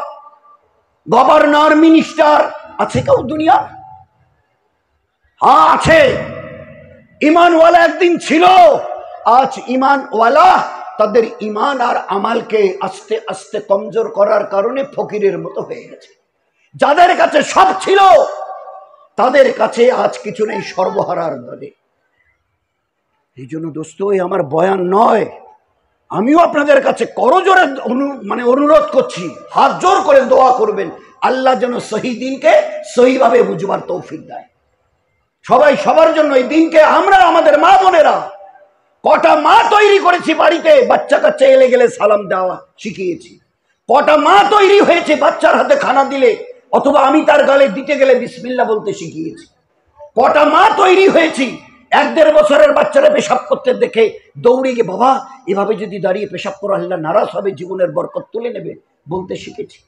governor, minister, আছে কেউ দুনিয়ার? হ্যাঁ আছে। ইমানওয়ালা একদিন ছিল, আজ ইমানওয়ালা তাদের ইমান আর আমালকে আস্তে আস্তে কমজোর করার কারণে ফকিরের মতো হয়ে গেছে। যাদের কাছে সব ছিল তাদের কাছে আজ কিছু নেই, সর্বহারার দলে। এই জন্য দোস্ত, আমার বয়ান নয়, আমিও আপনাদের কাছে করজোরে অনুরোধ করছি, হাত জোর করে দোয়া করবেন আল্লাহ যেন সহি দিনকে সহিভাবে বুঝবার তৌফিক দেয়। সবাই সবার জন্য এই দিনকে, আমরা আমাদের মা বোনেরা কটা মা তৈরি করেছি বাড়িতে, বাচ্চা কাচ্চা এলে গেলে সালাম দেওয়া শিখিয়েছি। কটা মা তৈরি হয়েছে বাচ্চার হাতে খানা দিলে অথবা আমি তার গালে দিতে গেলে বিসমিল্লাহ বলতে শিখিয়েছি। কটা মা তৈরি হয়েছি 1-1.5 বছরের বাচ্চারা পেশাব করতে দেখে দৌড়ে গিয়ে, বাবা এভাবে যদি দাঁড়িয়ে পেশাব করো আল্লাহ নারাজ হবে, জীবনের বরকত তুলে নেবে, বলতে শিখেছি।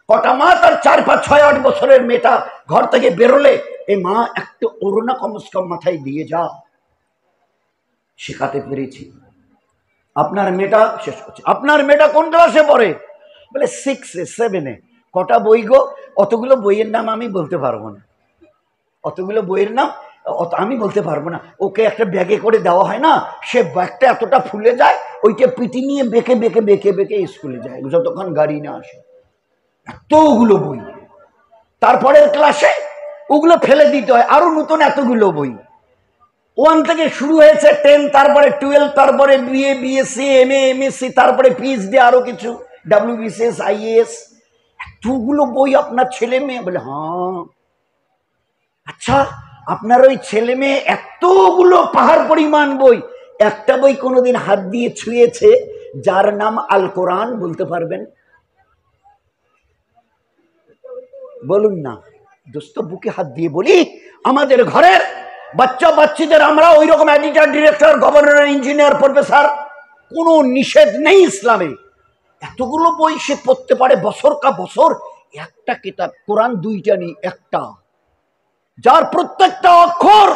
কটা মা তার 4, 5, 6, 8 বছরের মেয়েটা ঘর থেকে বেরোলে, এ মা একটু ওড়না কমস কম মাথায় দিয়ে যা, শেখাতে পেরেছি। আপনার মেয়েটা শেষ করছে, আপনার মেয়েটা কোন ক্লাসে পড়ে? বলে 6-এ 7-এ। কটা বই গো? অতগুলো বইয়ের নাম আমি বলতে পারবো না, অতগুলো বইয়ের নাম আমি বলতে পারবো না। ওকে একটা ব্যাগে করে দেওয়া হয় না, সে ব্যাগটা এতটা ফুলে যায়, ওইটা পিটি নিয়ে বেঁকে বেঁকে বেঁকে বেঁকে স্কুলে যায় যতক্ষণ গাড়ি না আসে। এতগুলো বই, তারপরের ক্লাসে ওগুলো ফেলে দিতে হয়, আরো নতুন এতগুলো বই। 1 থেকে শুরু হয়েছে 10, তারপরে 12, তারপরে বিএ, বিএসসি, এমএ, এমএসসি, তারপরে পিএইচডি, আরো কিছু WBCS, IAS। এতগুলো বই আপনার ছেলে মেয়ে? বলে হ্যাঁ। আচ্ছা, আপনার ওই ছেলে মেয়ে এতগুলো পাহাড় পরিমাণ বই, একটা বই কোনোদিন হাত দিয়ে ছুঁয়েছে যার নাম আল কোরআন? বলতে পারবেন? বলুন না দোস্ত, বুকে হাত দিয়ে বলি, আমাদের ঘরের বাচ্চা বাচ্চিদের আমরা ওই রকম editor, director, governor, engineer, professor কোনো নিষেধ নেই ইসলামে। এতগুলো বই সে পড়তে পারে বছর কা বছর, একটা কিতাব কোরআন দুইটা নেই, একটা, যার প্রত্যেকটা অক্ষর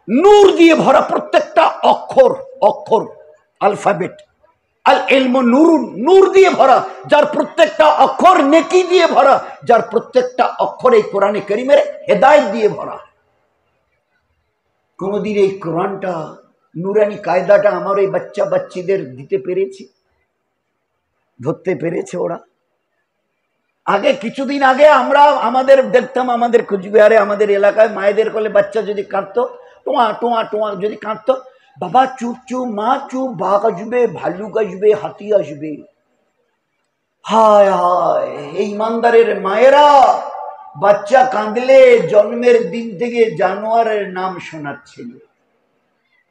নূর দিয়ে ভরা, প্রত্যেকটা অক্ষর অক্ষর আলফাবেট, আল ইলমু নূরুন, নূর দিয়ে ভরা, যার প্রত্যেকটা অক্ষর নেকি দিয়ে ভরা, যার প্রত্যেকটা অক্ষর এই কোরআনে কারীমের হেদায়েত দিয়ে ভরা। কোনদিন এই কোরআনটা, নুরানি কায়দাটা আমার এই বাচ্চা বাচ্চিদের দিতে পেরেছি? ধরতে পেরেছে ওরা? আগে কিছুদিন আগে আমরা আমাদের দেখতাম, আমাদের কুচবিহারে আমাদের এলাকায় মায়েদের কোলে বাচ্চা যদি কাঁদতো, টোয়া টোয়া টোয়া যদি কাঁদতো, বাবা চুপ চুপ, মা চুপ, বাঘ আসবে, ভাল্লুক আসবে, হাতি আসবে। হায় হায়, এই ইমানদারের মায়েরা বাচ্চা কাঁদলে জন্মের দিন থেকে জানোয়ারের নাম শোনাচ্ছিল।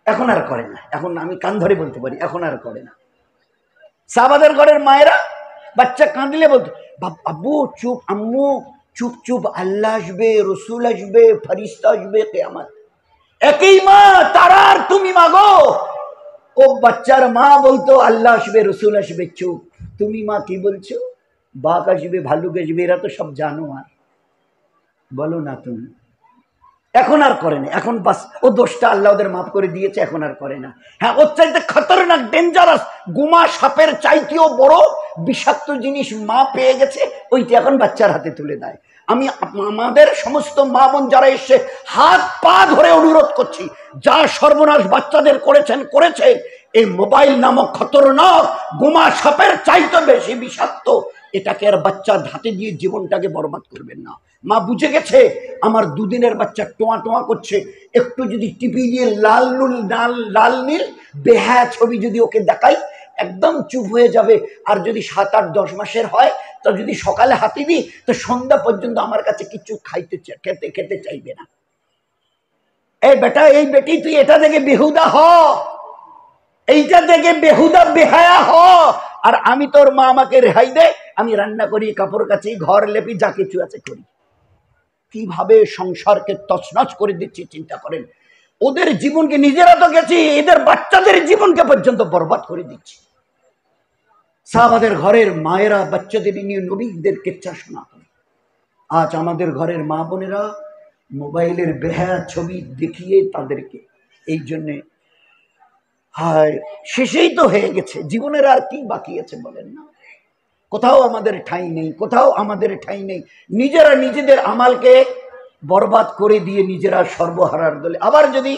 এখন আর করে না, এখন আমি কান ধরে বলতে পারি, এখন আর করে না। সাহাবাদের ঘরের মায়েরা বাচ্চা কাঁদলে বলতো, আব্বু চুপ, আম্মু চুপ চুপ, আল্লাহ আসবে, রসুল আসবে, ফেরেশতা আসবে, কিয়ামত। একই মা, তারা আর তুমি মাগো। ও বাচ্চার মা বলতো আল্লাহ আসবে, রসুল আসবে, চুপ। তুমি মা কি বলছো? বাঘ আসবে, ভাল্লুক আসবে, এরা তো সব জানো, আর বলো না তুমি। এখন আর করে না, এখন বাস ও দোষটা আল্লাহ ওদের মাফ করে দিয়েছে, এখন আর করে না। হ্যাঁ, ওর চাইতে খতরনাক, ডেঞ্জারাস, গুমা সাপের চাইতেও বড় বিষাক্ত জিনিস মা পেয়ে গেছে, ওইটা এখন বাচ্চার হাতে তুলে দেয়। আমি আমাদের সমস্ত মা বোন যারা এসে হাত পা ধরে অনুরোধ করছি, যা সর্বনাশ বাচ্চাদের করেছে, এই মোবাইল নামক খতরনাক গুমা সাপের চাইতে বেশি বিষাক্ত, এটাকে আর বাচ্চার হাতে দিয়ে জীবনটাকে বরবাদ করবেন না। মা বুঝে গেছে আমার দুদিনের বাচ্চা টোয়া টোয়া করছে, একটু যদি টিপি দিয়ে লাল নীল বেহায়া ছবি যদি ওকে দেখাই, একদম চুপ হয়ে যাবে। আর যদি 7, 8, 10 মাসের হয়, তো যদি সকালে হাতি দিই, তো সন্ধ্যা পর্যন্ত আমার কাছে কিছু খেতে চাইবে না। এই বেটা, এই বেটি, তুই এটা দেখে বেহুদা হ, এইটা দেখে বেহুদা বেহায়া হ। আর আমি তোর মা আমাকে রেহাই দে, আমি রান্না করি, কাপড় কাচি, ঘর লেপি, যা কিছু আছে করি। কিভাবে সংসারকে তছনছ করে দিচ্ছি চিন্তা করেন। ওদের জীবনকে নিজেরা তো গেছি, এদের বাচ্চাদের জীবনকে পর্যন্ত বরবাদ করে দিচ্ছি। সাহাবাদের ঘরের মায়েরা বাচ্চাদের নিয়ে নবীদের কিচ্ছা শোনাতেন। আজ আমাদের ঘরের মা বোনেরা মোবাইলের বেহায়া ছবি দেখিয়ে তাদেরকে, এই জন্যে হায়, শেষেই তো হয়ে গেছে, জীবনের আর কি বাকি আছে বলেন না? কোথাও আমাদের ঠাঁই নেই, কোথাও আমাদের ঠাঁই নেই। নিজেরা নিজেদের আমালকে বরবাদ করে দিয়ে নিজেরা সর্বহারার দলে। আবার যদি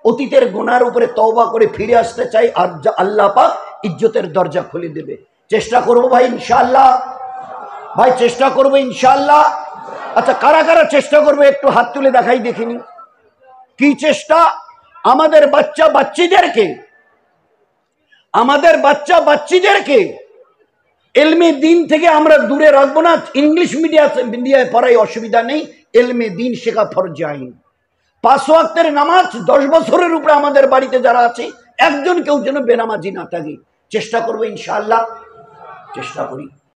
অতীতের গুনার উপরে তওবা করে ফিরে আসতে চাই, আর আল্লাহ পাক ইজ্জতের দরজা খুলে দেবে। চেষ্টা করবো ভাই ইনশাআল্লাহ, ভাই চেষ্টা করবো ইনশাআল্লাহ। আচ্ছা, কারা কারা চেষ্টা করবে একটু হাত তুলে দেখাই দেখিনি। কি চেষ্টা? আমাদের বাচ্চা বাচ্চিদেরকে এলমে দিন থেকে আমরা দূরে রাখবো না। ইংলিশ মিডিয়ায় পড়াই অসুবিধা নেই, এলমে দিন শেখা ফরজ আইন। 5 ওয়াক্তের নামাজ 10 বছরের উপরে আমাদের বাড়িতে যারা আছে, একজন কেউ যেন বেনামাজি না থাকে। চেষ্টা করবো ইনশাআল্লাহ, চেষ্টা করি।